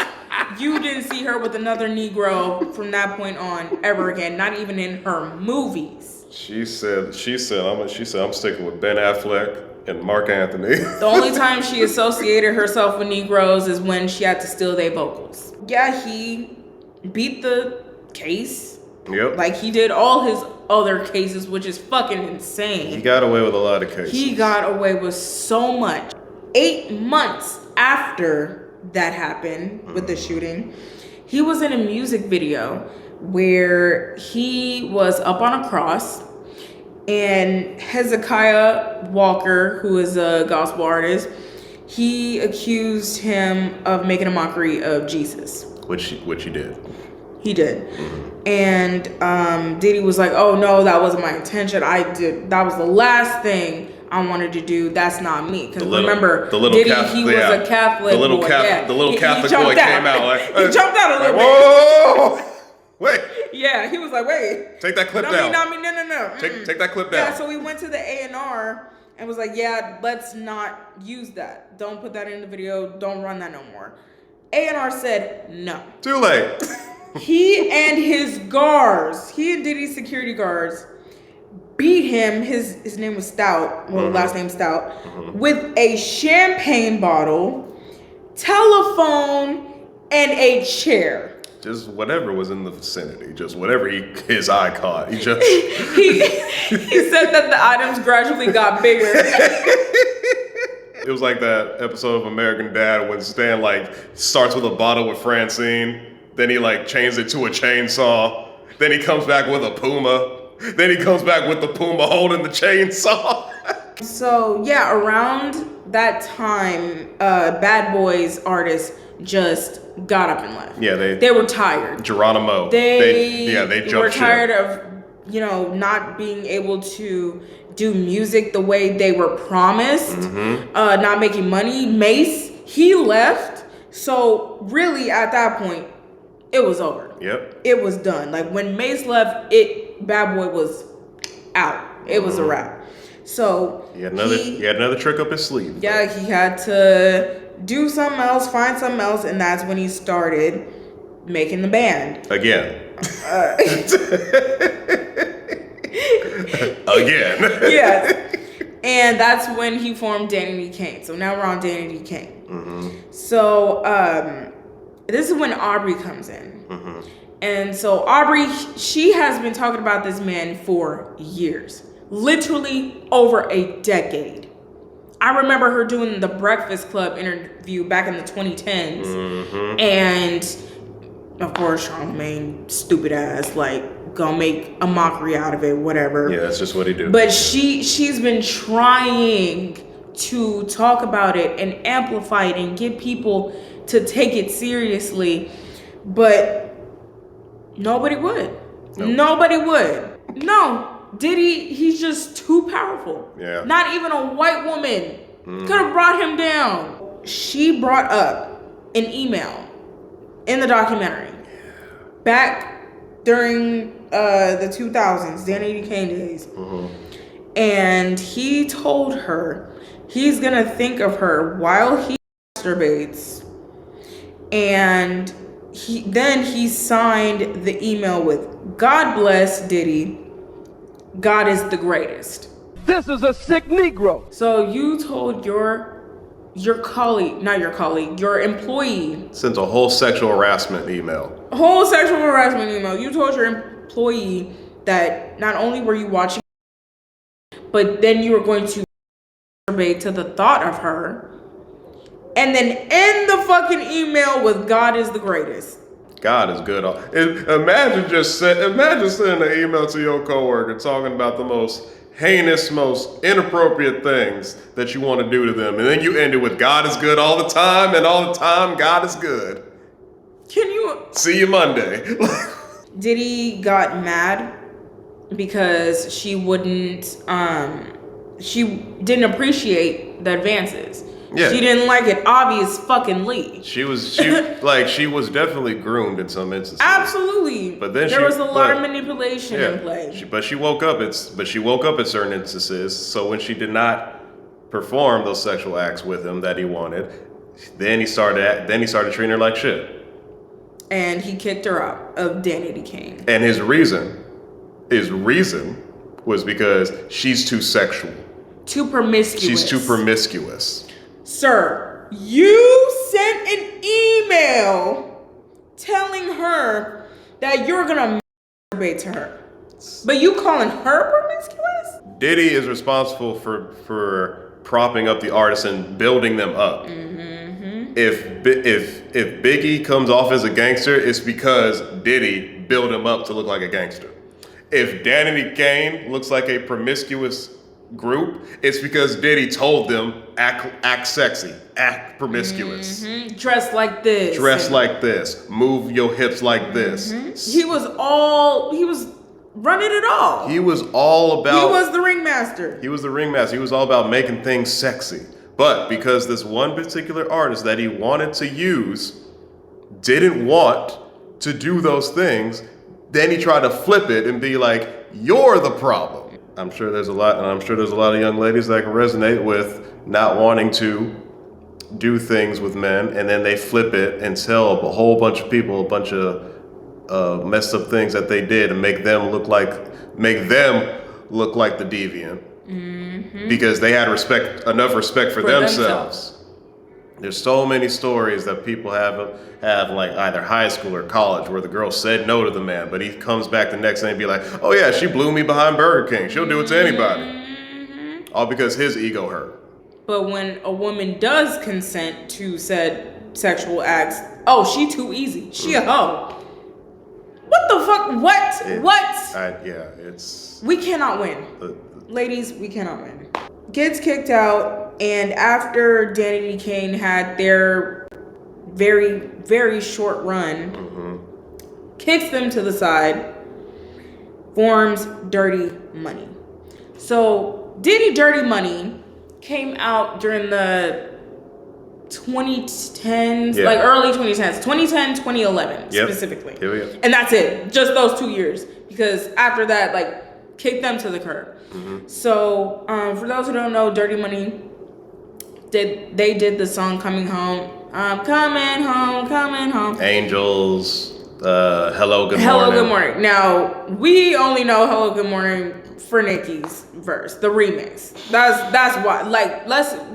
You didn't see her with another Negro from that point on ever again. Not even in her movies. She said, I'm sticking with Ben Affleck and Mark Anthony. The only time she associated herself with Negroes is when she had to steal their vocals. Yeah, he beat the case. Yep. Like he did all his other cases, which is fucking insane. He got away with a lot of cases. He got away with so much. 8 months after that happened with the shooting, he was in a music video where he was up on a cross, and Hezekiah Walker, who is a gospel artist, he accused him of making a mockery of Jesus. Which he did. He did. And Diddy was like, oh no, that wasn't my intention. That was the last thing I wanted to do. That's not me. Because remember, Diddy, he was a Catholic boy. Yeah. The little Catholic boy came out like, he jumped out a little bit. Whoa! Wait. Yeah, he was like, wait. Take that clip down. No. Take that clip down. Yeah, so we went to the A&R and was like, yeah, let's not use that. Don't put that in the video. Don't run that no more. A&R said no. Too late. He and Diddy's security guards beat him. His name was Stout. Well, last name Stout. With a champagne bottle, telephone, and a chair. Just whatever was in the vicinity, just whatever his eye caught. He said that the items gradually got bigger. It was like that episode of American Dad when Stan like starts with a bottle with Francine, then he like changes it to a chainsaw, then he comes back with a puma, then he comes back with the puma holding the chainsaw. So yeah, around that time, Bad Boys artists just got up and left. Yeah, they were tired. Geronimo. They jumped were tired ship. of, not being able to do music the way they were promised, not making money. Mace, he left. So really at that point, it was over. Yep. It was done. Like when Mace left, Bad Boy was out. It was a wrap. So he had another trick up his sleeve. Yeah, he had to do something else, find something else, and that's when he started making the band. Again. Again. Yes. And that's when he formed Danny D. Kane. So now we're on Danny D. Kane. So this is when Aubrey comes in. And so Aubrey, she has been talking about this man for years. Literally over a decade. I remember her doing the Breakfast Club interview back in the 2010s. And of course, Charlamagne, stupid ass, like, gonna make a mockery out of it, whatever. Yeah, that's just what he do. But she's been trying to talk about it and amplify it and get people to take it seriously. But nobody would. Nope. Nobody would. No. Diddy, he's just too powerful. Yeah. Not even a white woman could have brought him down. She brought up an email in the documentary back during the 2000s, Danny Kane days. And he told her he's gonna think of her while he masturbates. And he signed the email with "God bless Diddy. God is the greatest." This is a sick Negro. So you told your colleague, not your colleague, your employee. Sent a whole sexual harassment email. A whole sexual harassment email. You told your employee that not only were you watching, but then you were going to masturbate to the thought of her. And then end the fucking email with "God is the greatest." God is good. Imagine sending an email to your coworker talking about the most heinous, most inappropriate things that you want to do to them, and then you end it with "God is good all the time, and all the time God is good." Can you see you Monday? Diddy got mad because she didn't appreciate the advances. Yeah. She didn't like it, obvious fucking Lee. She was definitely groomed in some instances. Absolutely. But then there was a lot of manipulation in play. But she woke up at certain instances. So when she did not perform those sexual acts with him that he wanted, then he started treating her like shit. And he kicked her out of Danny Kane. And his reason was because she's too sexual. Too promiscuous. She's too promiscuous. Sir, you sent an email telling her that you're gonna masturbate to her. But you calling her promiscuous? Diddy is responsible for propping up the artists and building them up. If Biggie comes off as a gangster, it's because Diddy built him up to look like a gangster. If Danny Kane looks like a promiscuous group, it's because Diddy told them act sexy, act promiscuous, dress like this, move your hips like this. He was running it all. He was all about. He was the ringmaster. He was all about making things sexy. But because this one particular artist that he wanted to use didn't want to do those things, then he tried to flip it and be like, "You're the problem." I'm sure there's a lot of young ladies that can resonate with not wanting to do things with men, and then they flip it and tell a whole bunch of people a bunch of messed up things that they did and make them look like the deviant because they had enough respect for themselves. There's so many stories that people have like either high school or college where the girl said no to the man, but he comes back the next day and be like, "Oh yeah, she blew me behind Burger King. She'll do it to anybody." All because his ego hurt. But when a woman does consent to said sexual acts, oh, she too easy. She a hoe. What the fuck? We cannot win. Ladies, we cannot win. Gets kicked out, and after Danny Kane had their very, very short run, kicks them to the side, forms Dirty Money. So Diddy Dirty Money came out during the 2010s, like early 2010s, 2010, 2011 specifically. Here we go. And that's it, just those 2 years, because after that, like, kicked them to the curb. So for those who don't know, Dirty Money, they did the song "Coming Home." I'm coming home. Angels, Hello Good Morning. Hello Good Morning. Now we only know Hello Good Morning for Nicki's verse, the remix. That's why. Like,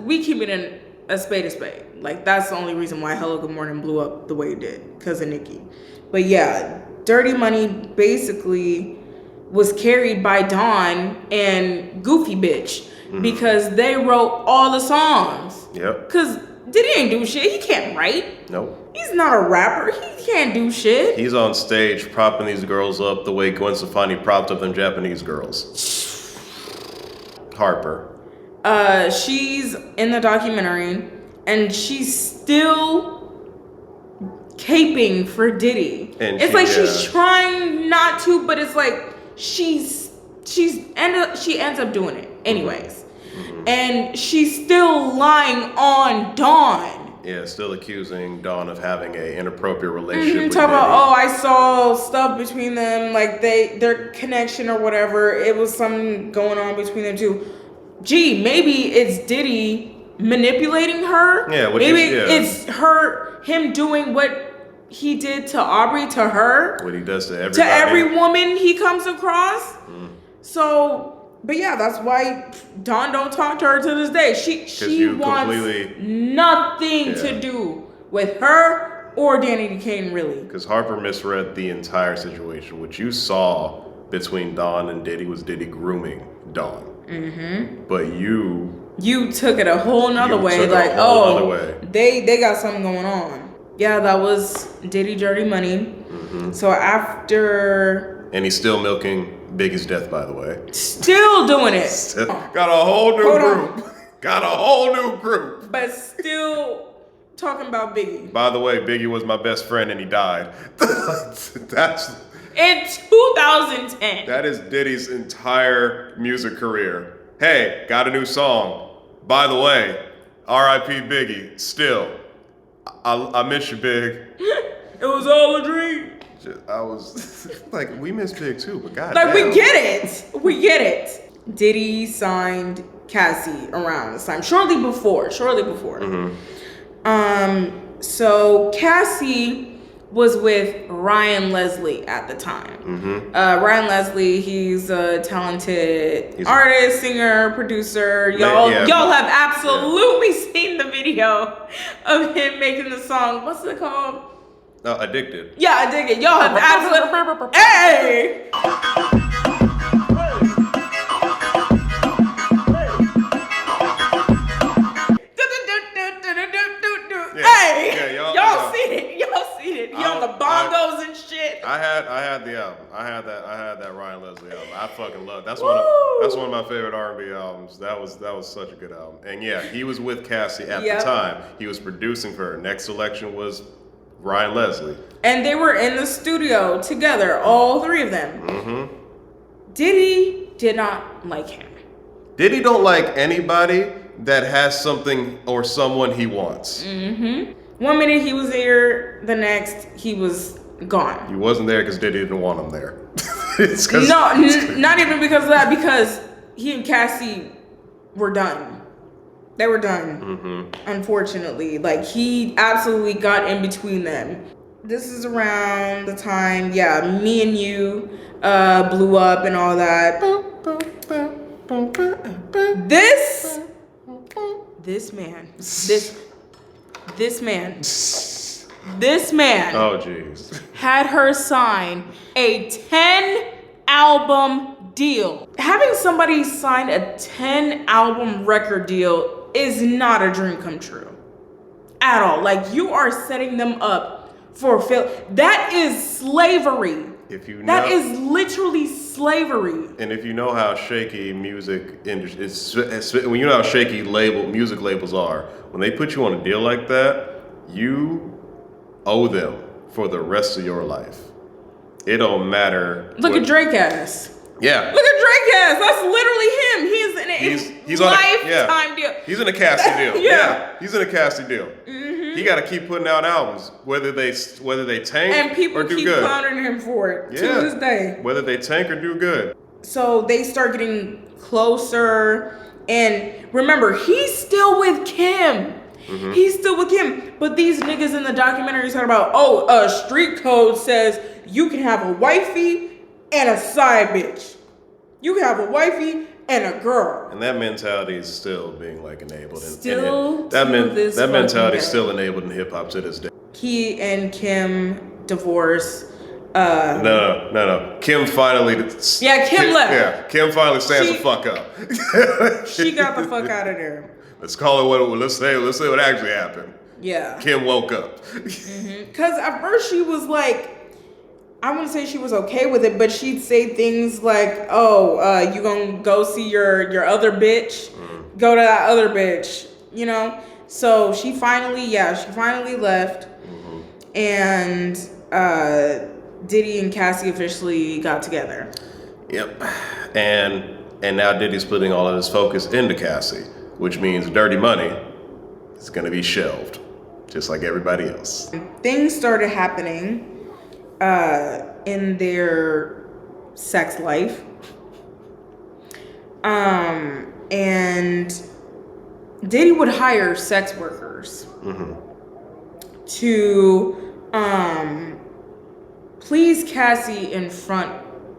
we keep it in a spade a spade. Like, that's the only reason why Hello Good Morning blew up the way it did, because of Nicki. But yeah, Dirty Money basically was carried by Dawn and Goofy Bitch because they wrote all the songs. Yep. Because Diddy ain't do shit. He can't write. Nope. He's not a rapper. He can't do shit. He's on stage propping these girls up the way Gwen Stefani propped up them Japanese girls. Harper. She's in the documentary and she's still caping for Diddy. And it's she's trying not to, but it's like she ends up doing it anyways. And she's still lying on Dawn. Yeah, still accusing Dawn of having an inappropriate relationship with Talk Diddy. about, I saw stuff between them, like their connection or whatever. It was something going on between them two. Gee, maybe it's Diddy manipulating her. Yeah, it's him doing what he did to Aubrey to her. What he does to everybody. To every woman he comes across. So, but yeah, that's why Dawn don't talk to her to this day. She wants nothing to do with her or Danny Duquesne, really. Because Harper misread the entire situation. What you saw between Dawn and Diddy was Diddy grooming Dawn. But you took it a whole nother way. Like, they got something going on. Yeah, that was Diddy Dirty Money. So after... And he's still milking Biggie's death, by the way. Still doing it. Got a whole new group. Got a whole new group. But still talking about Biggie. By the way, Biggie was my best friend and he died. That's... In 2010. That is Diddy's entire music career. Hey, got a new song. By the way, R.I.P. Biggie. Still, I miss you, Big. It was all a dream. I was like, we miss Big too, but God. Like, we get it. We get it. Diddy signed Cassie around this time, shortly before. So Cassie was with Ryan Leslie at the time. Ryan Leslie, he's a talented artist, singer, producer. Y'all have absolutely seen the video of him making the song. What's it called? Addicted. Yeah, Addicted. Y'all have absolutely... Hey! Y'all seen it. He on the bongos and shit. I had the album. I had that Ryan Leslie album. I fucking love. That's one of my favorite R&B albums. That was such a good album. And yeah, he was with Cassie at the time. He was producing for her. Next selection was Ryan Leslie. And they were in the studio together, all three of them. Diddy did not like him. Diddy don't like anybody that has something or someone he wants. 1 minute he was there, the next he was gone. He wasn't there because Diddy didn't want him there. Not even because of that, because he and Cassie were done. They were done, unfortunately. Like, he absolutely got in between them. This is around the time, Me and You blew up and all that. This man. Oh, jeez. Had her sign a 10-album deal. Having somebody sign a 10-album record deal is not a dream come true. At all. Like, you are setting them up for fail. That is slavery. That is literally slavery. And if you know how shaky music industry, when you know how shaky music labels are, when they put you on a deal like that, you owe them for the rest of your life. It don't matter. Look at Drake ass. Yeah. Look at Drake ass. That's literally him. He's on a lifetime deal. He's in a Cassie deal. Yeah. He's in a Cassie deal. He got to keep putting out albums, whether they tank or do good. And people keep clowning him for it to this day. Whether they tank or do good. So they start getting closer. And remember, he's still with Kim. He's still with Kim. But these niggas in the documentary talking about, street code says you can have a wifey and a side bitch. You can have a wifey and a girl. And that mentality is still being enabled. That mentality is still enabled in hip hop to this day. He and Kim divorce. No. Kim finally. Kim left. Yeah, Kim finally stands the fuck up. She got the fuck out of there. Let's call it what. Let's say what actually happened. Yeah. Kim woke up. Because at first she was like, I wouldn't say she was okay with it, but she'd say things like, you gonna go see your other bitch? Go to that other bitch, you know? So she finally left. And Diddy and Cassie officially got together. Yep. And now Diddy's putting all of his focus into Cassie, which means Dirty Money is gonna be shelved. just like everybody else. Things started happening in their sex life. And Diddy would hire sex workers to please Cassie in front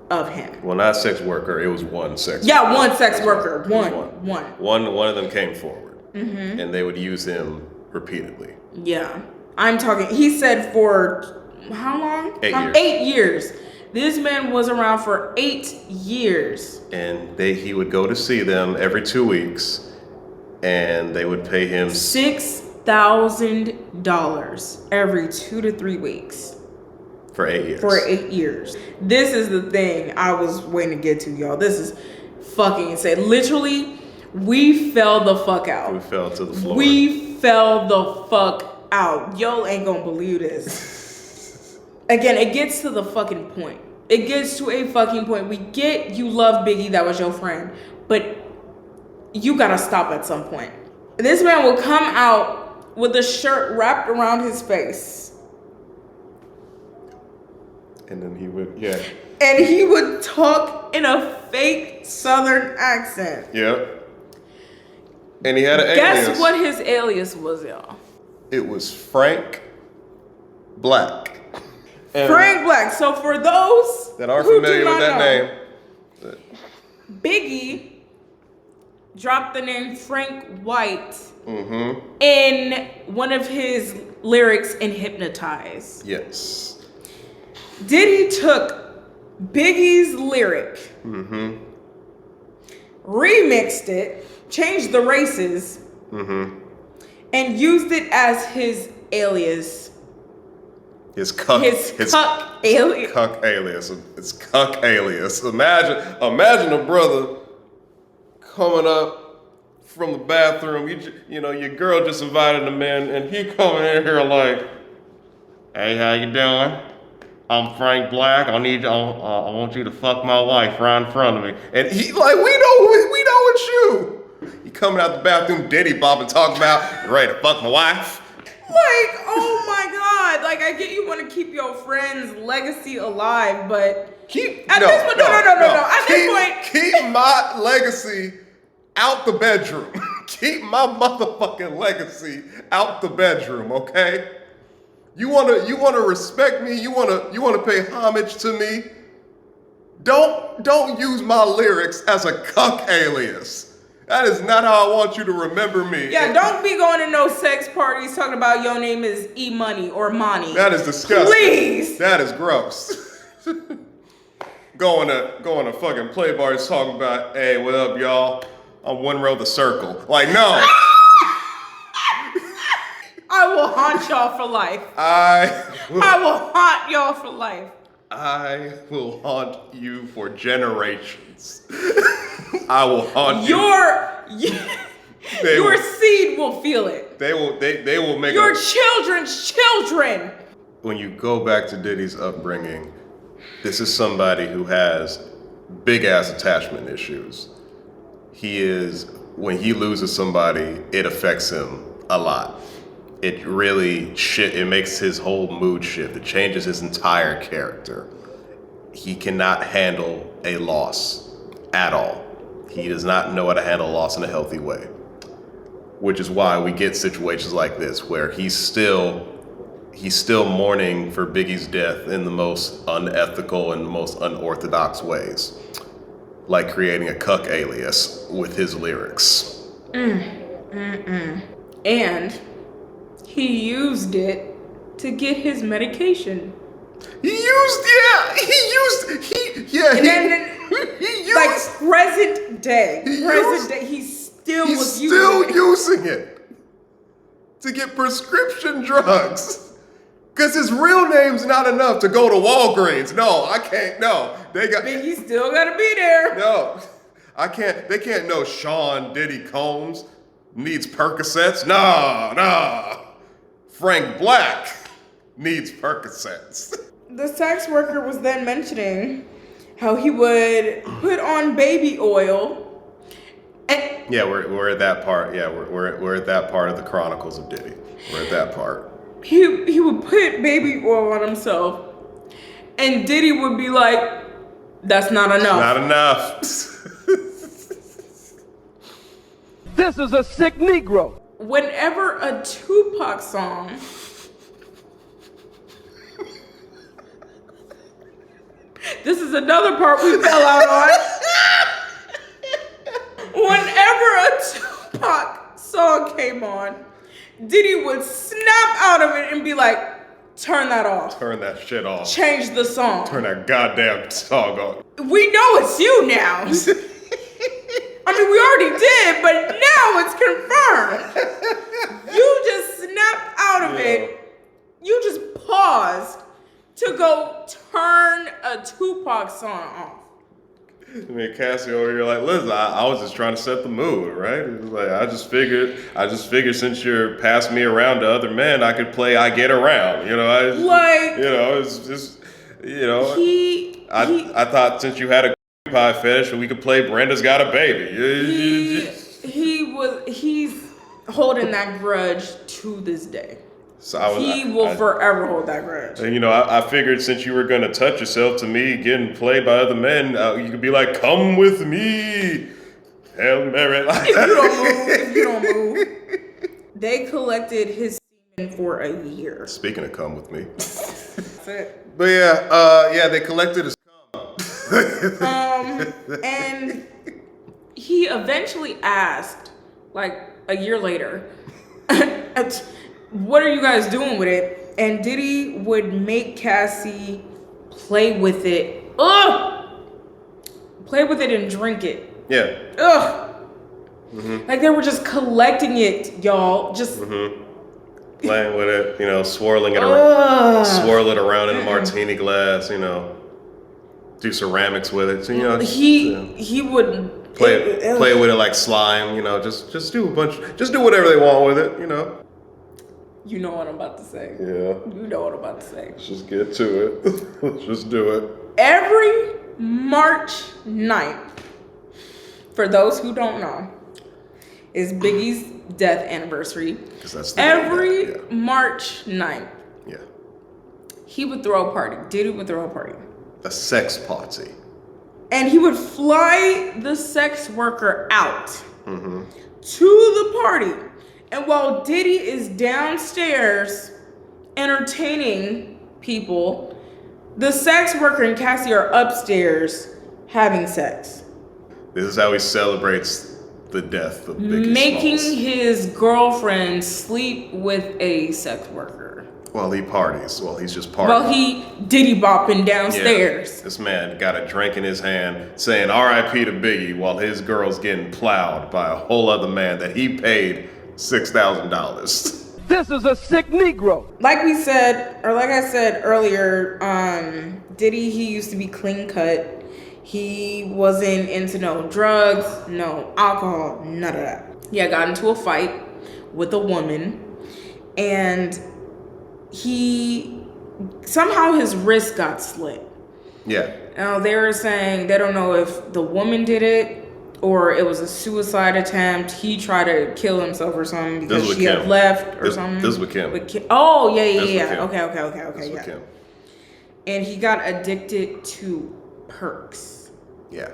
of him. Well, not sex worker. It was one sex. Yeah, one sex worker. One of them came forward, and they would use him repeatedly. Yeah, I'm talking. He said for how long? 8 years. 8 years. This man was around for 8 years. And he would go to see them every 2 weeks, and they would pay him $6,000 every 2 to 3 weeks. For 8 years. For 8 years. This is the thing I was waiting to get to, y'all. This is fucking insane. Literally, we fell the fuck out. We fell to the floor. We fell the fuck out. Y'all ain't gonna believe this. Again, it gets to the fucking point. It gets to a fucking point. We get you love Biggie, that was your friend. But you gotta stop at some point. This man will come out with a shirt wrapped around his face. And then he would, And he would talk in a fake Southern accent. Yep. And he had an alias. Guess what his alias was, y'all? It was Frank Black. And Frank Black. So for those that are familiar with that name, Biggie dropped the name Frank White in one of his lyrics in Hypnotize. Yes. Diddy took Biggie's lyric, remixed it, changed the races, and used it as his alias. His cuck alias. Cuck alias. It's cuck alias. Imagine a brother coming up from the bathroom. You know, your girl just invited him in, and he coming in here like, "Hey, how you doing? I'm Frank Black. I want you to fuck my wife right in front of me." And he like, we know it's you. He coming out the bathroom, Diddy bobbing, talking about, "You ready to fuck my wife?" Like, oh my God. Like, I get you want to keep your friend's legacy alive, but keep my legacy out the bedroom. Keep my motherfucking legacy out the bedroom, okay? You wanna respect me? You wanna pay homage to me? Don't use my lyrics as a cuck alias. That is not how I want you to remember me. Yeah, don't be going to no sex parties talking about your name is E-Money or Money. That is disgusting. Please. That is gross. Going to fucking play bars talking about, "Hey, what up, y'all? I'm one row the circle." Like, no. I will haunt y'all for life. I will haunt y'all for life. I will haunt you for generations. I will haunt you. Your seed will feel it. They will make your children's children. When you go back to Diddy's upbringing, this is somebody who has big ass attachment issues. When he loses somebody, it affects him a lot. It really it makes his whole mood shift. It changes his entire character. He cannot handle a loss at all. He does not know how to handle loss in a healthy way. Which is why we get situations like this where he's still mourning for Biggie's death in the most unethical and the most unorthodox ways. Like creating a cuck alias with his lyrics. And he used it to get his medication. Like present day, he still was using it to get prescription drugs. Because his real name's not enough to go to Walgreens. No, I can't. No, Biggie still gotta be there. No, I can't. They can't know Sean Diddy Combs needs Percocets. Nah. Frank Black needs Percocets. The sex worker was then mentioning how he would put on baby oil and And yeah, we're at that part. Yeah, we're at that part of the Chronicles of Diddy. We're at that part. he would put baby oil on himself, and Diddy would be like, "That's not enough. Not enough." This is a sick Negro. Whenever a Tupac song this is another part we fell out on. Whenever a Tupac song came on, Diddy would snap out of it and be like, turn that off. Turn that shit off. Change the song. Turn that goddamn song off. We know it's you now. I mean, we already did, but now it's confirmed. You just snapped out of it. You just paused to go turn a Tupac song off. I mean, Cassie over here like, listen, I was just trying to set the mood, right? It was like, I just figured since you're passing me around to other men, I could play I Get Around. You know, it's just, I thought since you had a pie fetish, we could play Brenda's Got a Baby. He's holding that grudge to this day. So he will forever hold that grudge. And I figured since you were gonna touch yourself to me getting played by other men, you could be like, "Come with me, Hail Mary." If you don't move, they collected his semen for a year. Speaking of come with me, That's it. but yeah, they collected his cum. And he eventually asked, like a year later, what are you guys doing with it? And Diddy would make Cassie play with it. Ugh! Play with it and drink it. Yeah. Ugh! Mm-hmm. Like they were just collecting it, y'all. Just playing with it, swirling it around, swirl it around in a martini glass, do ceramics with it. So, he would play with it like slime, just do whatever they want with it, You know what I'm about to say. Yeah. You know what I'm about to say. Let's just get to it. Let's just do it. Every March 9th, for those who don't know, is Biggie's death anniversary. That's every March 9th. Yeah. He would throw a party. Diddy would throw a party. A sex party. And he would fly the sex worker out to the party. And while Diddy is downstairs entertaining people, the sex worker and Cassie are upstairs having sex. This is how he celebrates the death of Biggie Making Smalls. his girlfriend sleep with a sex worker. Well, he parties. Well, he's just partying. Well, he Diddy bopping downstairs. Yeah. This man got a drink in his hand saying R.I.P. to Biggie while his girl's getting plowed by a whole other man that he paid $6,000. This is a sick Negro. Like I said earlier, Diddy, he used to be clean cut. He wasn't into no drugs, no alcohol, none of that. He had got into a fight with a woman, and somehow his wrist got slit. Yeah. Now they were saying they don't know if the woman did it or it was a suicide attempt. He tried to kill himself or something because she had left or something. This with Kim. Oh, yeah. Okay, With Kim. And he got addicted to perks. Yeah.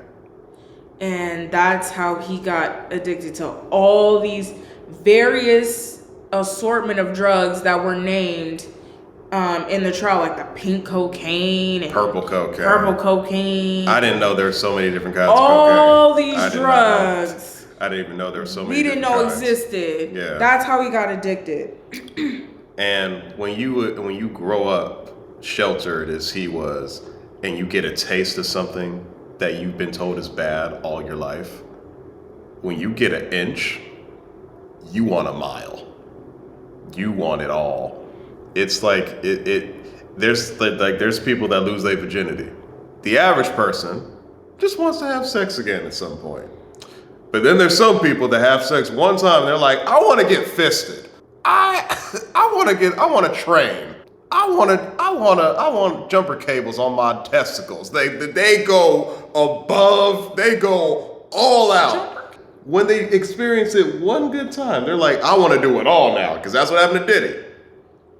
And that's how he got addicted to all these various assortment of drugs that were named in the trial, like the pink cocaine and purple cocaine. I didn't know there were so many different kinds of cocaine. All these drugs. I didn't even know there were so many. We didn't know kinds. existed. Yeah. That's how he got addicted. And when you grow up sheltered as he was, and you get a taste of something that you've been told is bad all your life, when you get an inch, you want a mile. You want it all. It's like there's people that lose their virginity. The average person just wants to have sex again at some point. But then there's some people that have sex one time and they're like, I want to get fisted. I want to train. I want jumper cables on my testicles. They go above, they go all out. when they experience it one good time, they're like, I want to do it all now, because that's what happened to Diddy.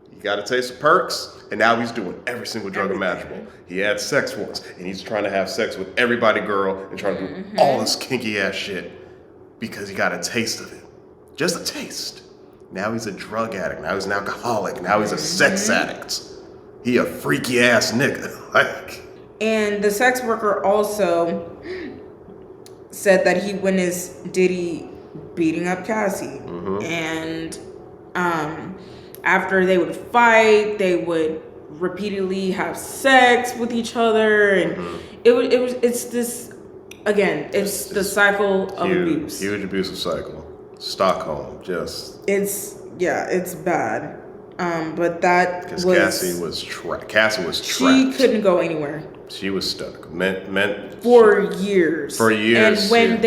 He got a taste of perks, and now he's doing every single drug imaginable. He had sex once, and he's trying to have sex with everybody girl and trying to do all this kinky ass shit because he got a taste of it. Just a taste. Now he's a drug addict. Now he's an alcoholic. Now he's a sex addict. He a freaky ass nigga. Like. And the sex worker also said that he witnessed Diddy beating up Cassie. And after they would fight, they would repeatedly have sex with each other, and it's the cycle of abuse. Huge abusive cycle. Stockholm, it's bad. But that because Cassie was trapped. She couldn't go anywhere. She was stuck. For years. And when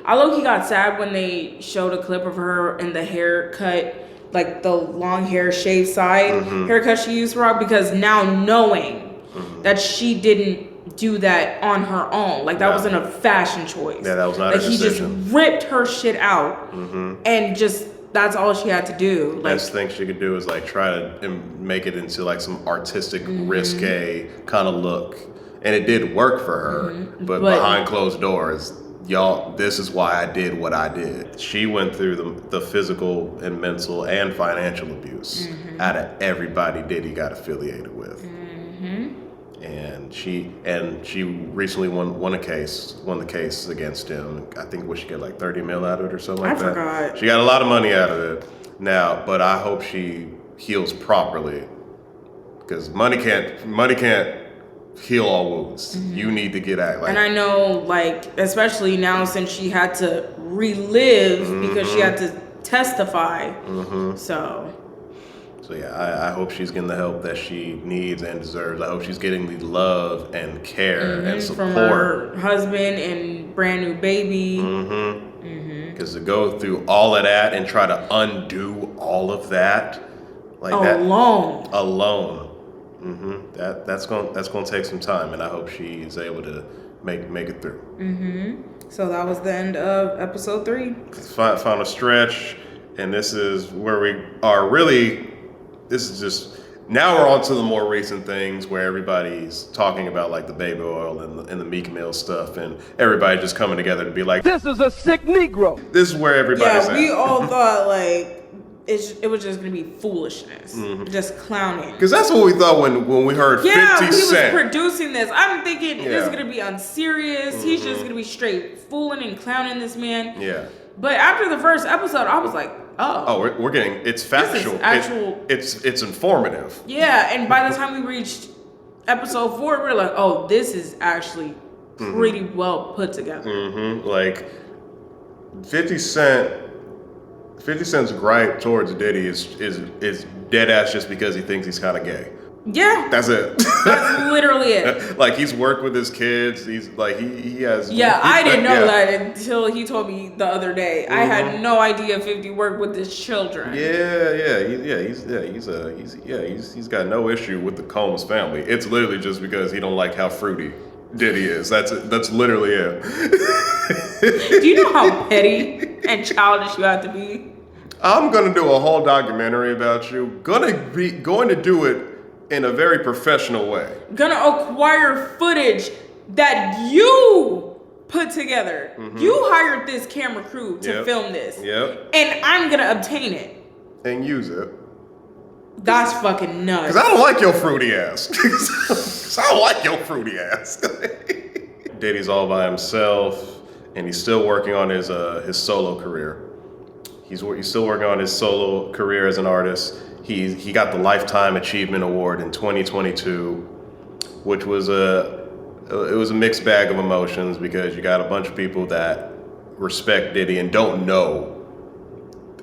I low-key got sad when they showed a clip of her in the haircut, like the long hair shaved side haircut she used to rock, because now knowing that she didn't do that on her own, like that wasn't a fashion choice. Yeah, that was not a decision. He just ripped her shit out and just that's all she had to do. Best thing she could do is like try to make it into like some artistic risque kind of look, and it did work for her. But behind closed doors, y'all, this is why I did what I did. She went through the physical and mental and financial abuse out of everybody Diddy got affiliated with. And she recently won the case against him. I think she got like 30 mil out of it or something like that. I forgot. She got a lot of money out of it now, but I hope she heals properly, because money can't heal all wounds. You need to get out. And I know, like, especially now since she had to relive because she had to testify. So yeah, I hope she's getting the help that she needs and deserves. I hope she's getting the love and care and support from her husband and brand new baby. Because to go through all of that and try to undo all of that, like alone. That's gonna take some time, and I hope she's able to make it through. So that was the end of episode 3. Final stretch, and this is where we are really. This is just now we're on to the more recent things where everybody's talking about like the baby oil and the Meek Mill stuff, and everybody just coming together to be like, this is a sick Negro. This is where everybody's at. We all thought like it was just gonna be foolishness, just clowning. Because that's what we thought when we heard 50 Cent. He was producing this. I'm thinking this is gonna be unserious. He's just gonna be straight fooling and clowning this man. Yeah. But after the first episode, I was like, we're getting, it's factual. It's informative. Yeah, and by the time we reached episode 4, we were like, oh, this is actually pretty well put together. Like 50 Cent's gripe towards Diddy is dead ass just because he thinks he's kind of gay. Yeah. That's it. That's literally it. Like, he's worked with his kids. He's like, he has. Yeah, I didn't know that until he told me the other day. I had no idea 50 worked with his children. He's got no issue with the Combs family. It's literally just because he don't like how fruity Diddy is. That's it. That's literally it. Do you know how petty and childish you have to be? I'm gonna do a whole documentary about you. Going to do it in a very professional way. Gonna acquire footage that you put together. You hired this camera crew to film this. And I'm gonna obtain it. And use it. That's fucking nuts. Because I don't like your fruity ass. Diddy's all by himself, and he's still working on his solo career. He's still working on his solo career as an artist. He got the Lifetime Achievement Award in 2022, which was a mixed bag of emotions, because you got a bunch of people that respect Diddy and don't know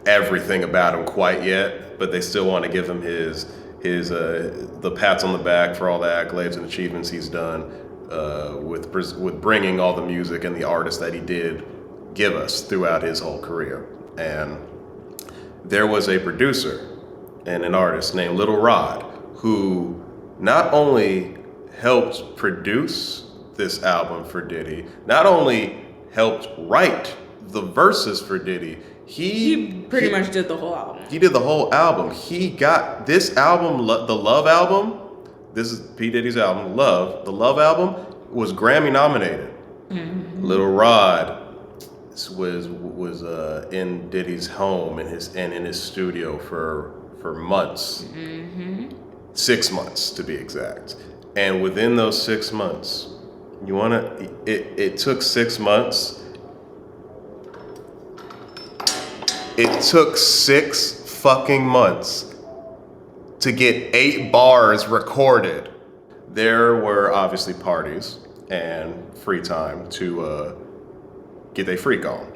everything about him quite yet, but they still want to give him the pats on the back for all the accolades and achievements he's done with bringing all the music and the artists that he did give us throughout his whole career. And there was a producer and an artist named Little Rod, who not only helped produce this album for Diddy, not only helped write the verses for Diddy. He pretty much did the whole album. He did the whole album. He got this album, the Love album. This is P. Diddy's album, Love. The Love album was Grammy nominated. Mm-hmm. Lil Rod was in Diddy's home in his studio for months. Mm-hmm. 6 months to be exact. And within those 6 months, it took 6 months. It took 6 fucking months to get 8 bars recorded. There were obviously parties and free time to get their freak on.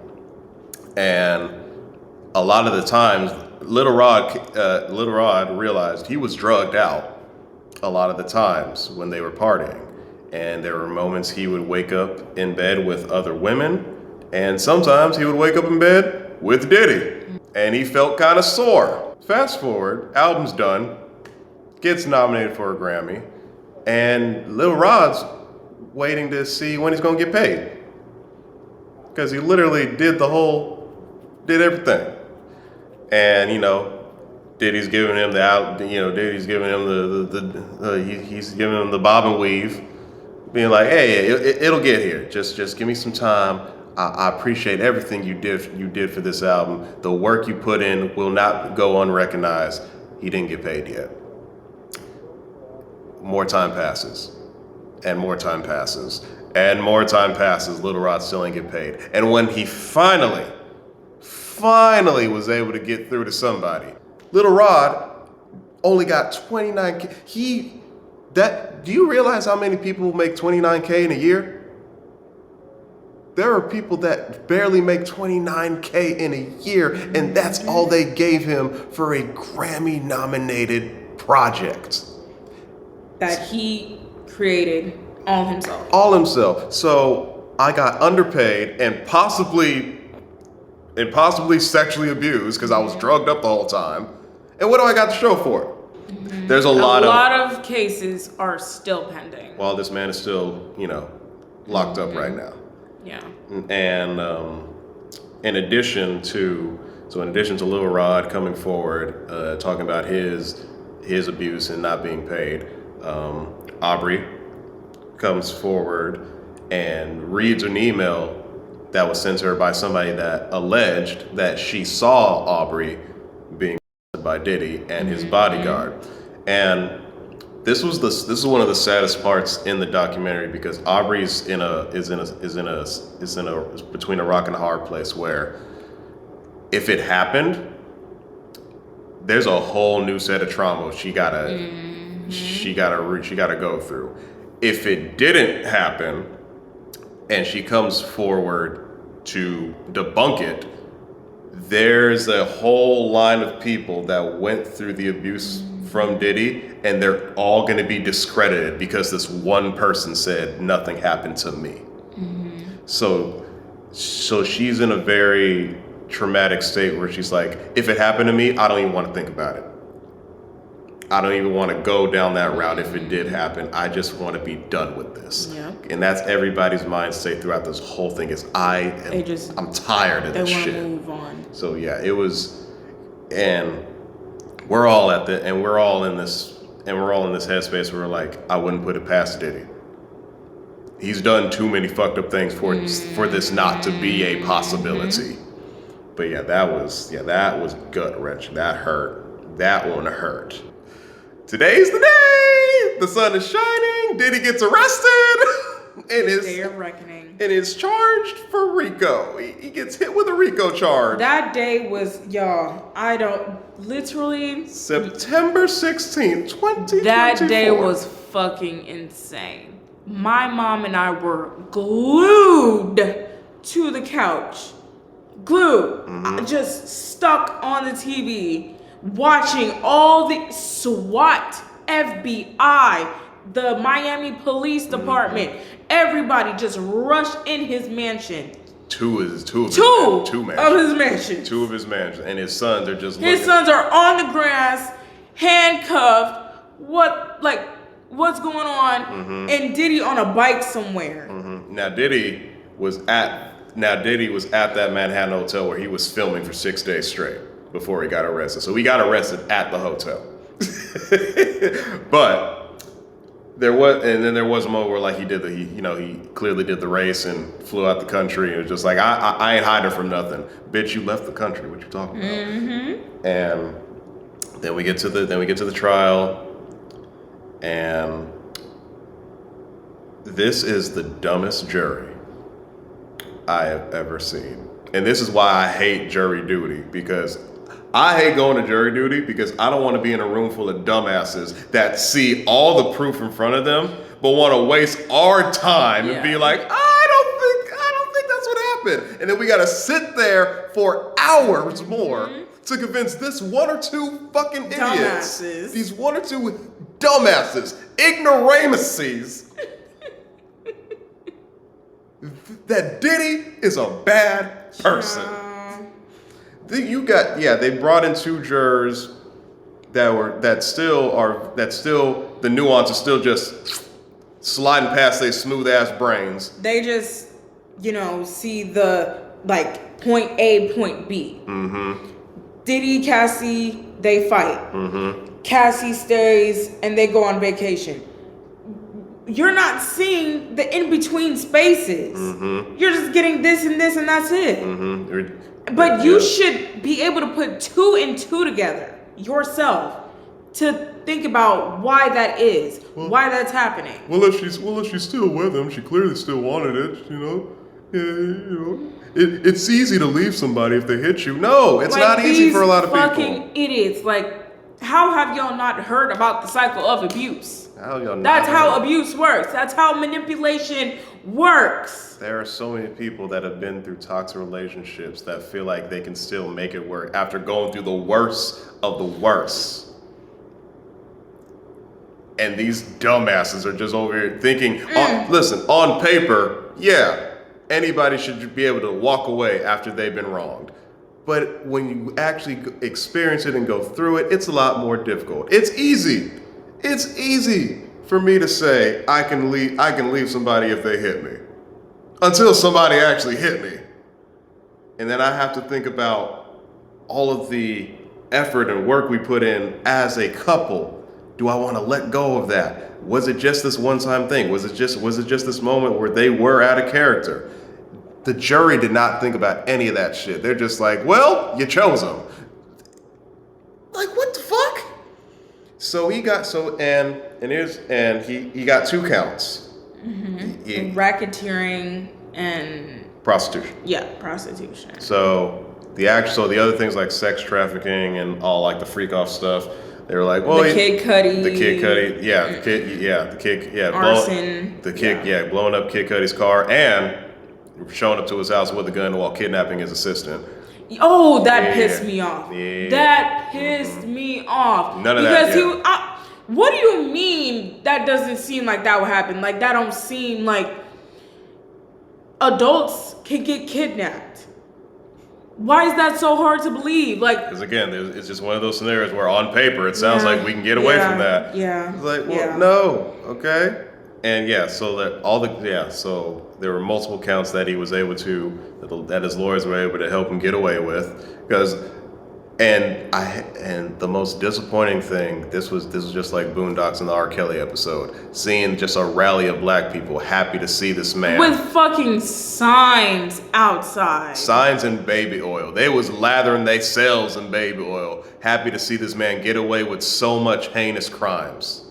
And a lot of the times, Little Rod realized he was drugged out a lot of the times when they were partying. And there were moments he would wake up in bed with other women, and sometimes he would wake up in bed with Diddy. And he felt kind of sore. Fast forward, album's done, gets nominated for a Grammy, and Lil Rod's waiting to see when he's gonna get paid. Because he literally did everything. And Diddy's giving him he's giving him the bob and weave, being like, hey, it'll get here. Just give me some time. I appreciate everything you did for this album. The work you put in will not go unrecognized. He didn't get paid yet. More time passes, and more time passes, and more time passes. Little Rod still ain't get paid. And when he finally was able to get through to somebody, Little Rod only got $29K. Do you realize how many people make $29K in a year? There are people that barely make $29K in a year, and that's all they gave him for a Grammy-nominated project. That he created all himself. All himself. So I got underpaid and possibly sexually abused because I was drugged up the whole time. And what do I got to show for it? Mm-hmm. There's a lot of cases are still pending. While this man is still, locked up right now. Yeah. And in addition to Lil Rod coming forward, talking about his abuse and not being paid, Aubrey comes forward and reads an email that was sent to her by somebody that alleged that she saw Aubrey being by Diddy and his bodyguard. And this is one of the saddest parts in the documentary, because Aubrey's between a rock and a hard place where if it happened, there's a whole new set of trauma she gotta go through. If it didn't happen and she comes forward to debunk it, there's a whole line of people that went through the abuse from Diddy, and they're all going to be discredited because this one person said nothing happened to me. Mm-hmm. So she's in a very traumatic state where she's like, if it happened to me, I don't even want to think about it. I don't even want to go down that route. If it did happen, I just want to be done with this. Yep. And that's everybody's mind state throughout this whole thing is I'm tired of this shit. They want to move on. So yeah, it was, and we're all in this headspace where we're like, I wouldn't put it past Diddy. He's done too many fucked up things for this not to be a possibility. But yeah, that was gut wrenching. That hurt. That one hurt. Today's the day. The sun is shining. Diddy gets arrested. Day of reckoning. And is charged for RICO. He gets hit with a RICO charge. That day was, September 16th, 2024. That day was fucking insane. My mom and I were glued to the couch. Glued. Mm-hmm. Just stuck on the TV. Watching all the SWAT, FBI, the Miami Police Department, everybody just rushed in his mansion. Two of his mansions. And his sons are just His sons are on the grass, handcuffed. What's going on? Mm-hmm. And Diddy on a bike somewhere. Mm-hmm. Now Diddy was at Now, Diddy was at that Manhattan hotel where he was filming for 6 days straight before he got arrested. So he got arrested at the hotel. But there was a moment where like he clearly did the race and flew out the country, and it was just like I ain't hiding from nothing, bitch. You left the country. What you talking about? Mm-hmm. And then we get to the trial, and this is the dumbest jury I have ever seen. And this is why I hate jury duty, because I hate going to jury duty because I don't want to be in a room full of dumbasses that see all the proof in front of them, but want to waste our time and be like, I don't think that's what happened. And then we got to sit there for hours more to convince this one or two fucking idiots, dumbasses. These one or two dumbasses, ignoramuses, that Diddy is a bad person. They brought in two jurors that still the nuance is still just sliding past their smooth ass brains. They just, see the like point A, point B. Mm-hmm. Diddy, Cassie, they fight. Mm-hmm. Cassie stays and they go on vacation. You're not seeing the in-between spaces. Mm-hmm. You're just getting this and this and that's it. Mm-hmm. But you should be able to put 2 and 2 together yourself to think about why that is, why that's happening. Well, if she's still with him, she clearly still wanted it, It's easy to leave somebody if they hit you. No, it's not easy for a lot of people. Fucking idiots. Like, how have y'all not heard about the cycle of abuse? That's how abuse works. That's how manipulation works. There are so many people that have been through toxic relationships that feel like they can still make it work after going through the worst of the worst. And these dumbasses are just over here thinking, on paper, anybody should be able to walk away after they've been wronged. But when you actually experience it and go through it, it's a lot more difficult. It's easy for me to say I can leave somebody if they hit me, until somebody actually hit me. And then I have to think about all of the effort and work we put in as a couple. Do I want to let go of that? Was it just this one-time thing? Was it just this moment where they were out of character? The jury did not think about any of that shit. They're just like, well, you chose him. Like, what the fuck? So he got he got 2 counts. Mm-hmm. Racketeering and prostitution. Yeah, prostitution. So the other things like sex trafficking and all like the freak off stuff, they were like, well, the Kid Cudi, arson, blowing up Kid Cudi's car and showing up to his house with a gun while kidnapping his assistant. Oh, that pissed me off. Yeah. That pissed me off. None of that. Because what do you mean that doesn't seem like that would happen? Like, that don't seem like adults can get kidnapped. Why is that so hard to believe? Like, because again, it's just one of those scenarios where on paper it sounds like we can get away from that. Yeah. It's like, well, no, okay. And so there were multiple counts that he was able to, that his lawyers were able to help him get away with. And the most disappointing thing, this was just like Boondocks in the R. Kelly episode, seeing just a rally of black people happy to see this man. With fucking signs outside. Signs and baby oil. They was lathering themselves in baby oil, happy to see this man get away with so much heinous crimes.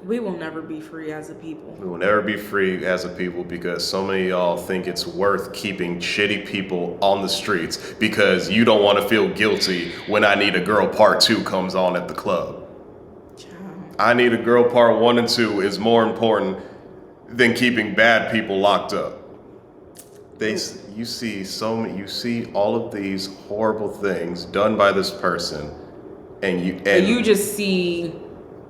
We will never be free as a people. We will never be free as a people because so many of y'all think it's worth keeping shitty people on the streets because you don't want to feel guilty when I Need a Girl Part 2 comes on at the club. I Need a Girl Part 1 and 2 is more important than keeping bad people locked up. You see all of these horrible things done by this person, and you just see.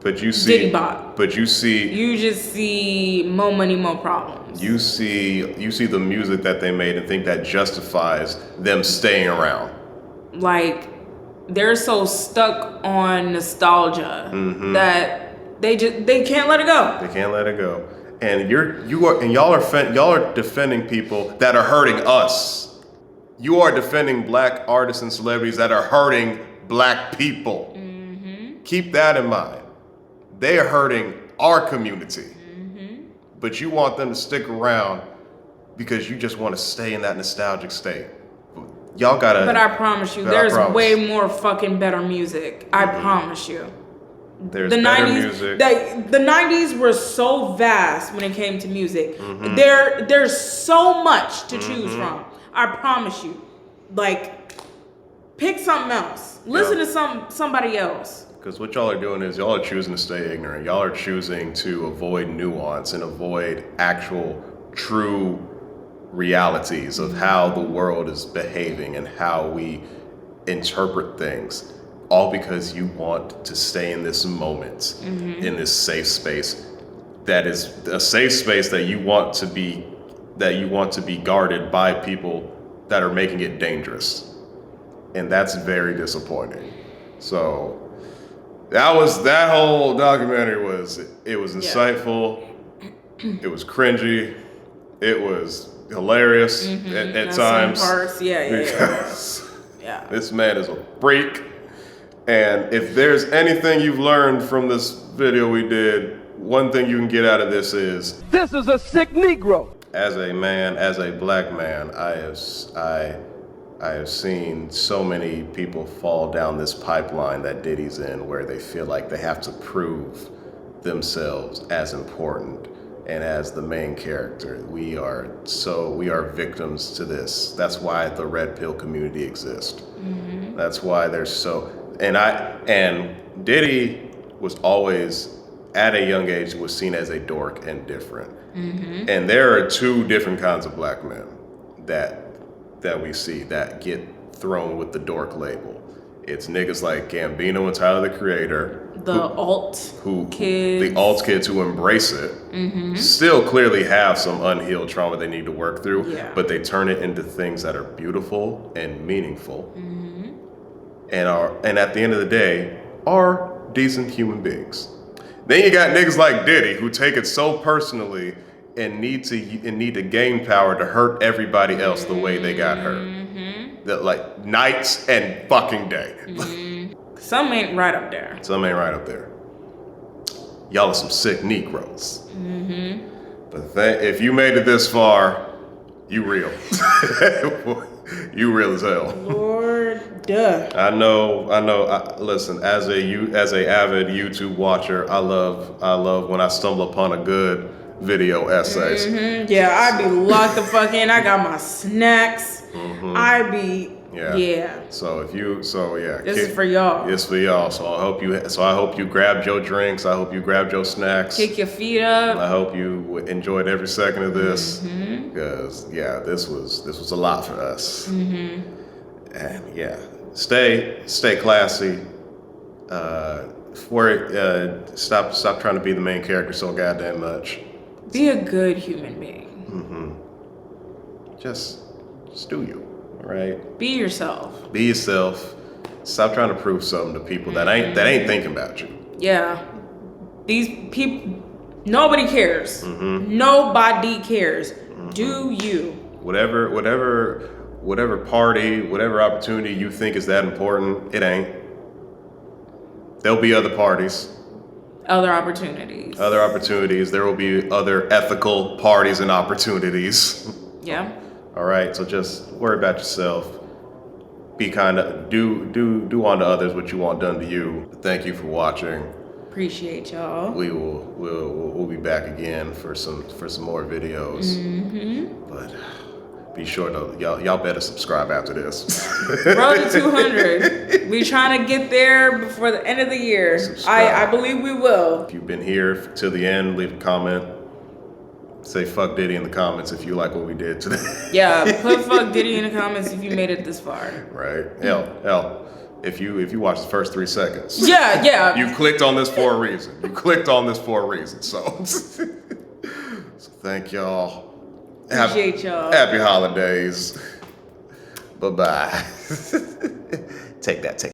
But you see Diddy bot. But you just see more money, more problems. You see the music that they made and think that justifies them staying around. Like, they're so stuck on nostalgia that they can't let it go. They can't let it go. and y'all are defending people that are hurting us. You are defending black artists and celebrities that are hurting black people. Keep that in mind. They are hurting our community. But you want them to stick around because you just want to stay in that nostalgic state. Y'all gotta. But I promise you, there's way more fucking better music. I promise you. There's better music. The 90s were so vast when it came to music. There's so much to choose from. I promise you. Like, pick something else. Listen to somebody else. Because what y'all are doing is y'all are choosing to stay ignorant. Y'all are choosing to avoid nuance and avoid actual, true realities of how the world is behaving and how we interpret things. All because you want to stay in this moment, in this safe space. That is a safe space that you want to be guarded by people that are making it dangerous. And that's very disappointing. So that whole documentary was insightful, it was cringy, it was hilarious at times. Some parts, Because this man is a freak. And if there's anything you've learned from this video we did, one thing you can get out of this is This is a sick Negro. As a man, as a black man, I have seen so many people fall down this pipeline that Diddy's in, where they feel like they have to prove themselves as important and as the main character. We are victims to this. That's why the red pill community exists. That's why there's and Diddy was always, at a young age, was seen as a dork and different. And there are two different kinds of black men that we see that get thrown with the dork label. It's niggas like Gambino and Tyler, the Creator. The alt kids who embrace it, still clearly have some unhealed trauma they need to work through, but they turn it into things that are beautiful and meaningful. And at the end of the day, are decent human beings. Then you got niggas like Diddy who take it so personally and need to gain power to hurt everybody else the way they got hurt. That, like, nights and fucking day. Some ain't right up there. Y'all are some sick Negroes. But if you made it this far, you real. You real as hell. Lord, duh. I know. Listen, as a avid YouTube watcher, I love when I stumble upon a good video essays. Yeah, I be locked the fuck in. I got my snacks. I be So this is for y'all. It's for y'all. So I hope you grabbed your drinks. I hope you grabbed your snacks. Kick your feet up. I hope you enjoyed every second of this, because this was a lot for us. And stay classy. Stop trying to be the main character so goddamn much. Be a good human being. Just do you. Right? Be yourself. Be yourself. Stop trying to prove something to people that ain't thinking about you. Yeah. These people, nobody cares. Nobody cares. Do you? Whatever party, whatever opportunity you think is that important, it ain't. There'll be other parties. Other opportunities. There will be other ethical parties and opportunities. Yeah. All right, so just worry about yourself. Be kind of do unto others what you want done to you. Thank you for watching. Appreciate y'all. We'll be back again for some more videos. But be sure to y'all better subscribe after this. Road to 200. We trying to get there before the end of the year. I believe we will. If you've been here to the end, leave a comment. Say fuck Diddy in the comments if you like what we did today. Yeah, put fuck Diddy in the comments if you made it this far. Right. Hell. If you watch the first 3 seconds. Yeah. You clicked on this for a reason. So thank y'all. Appreciate y'all. Happy holidays. Bye-bye. Take that.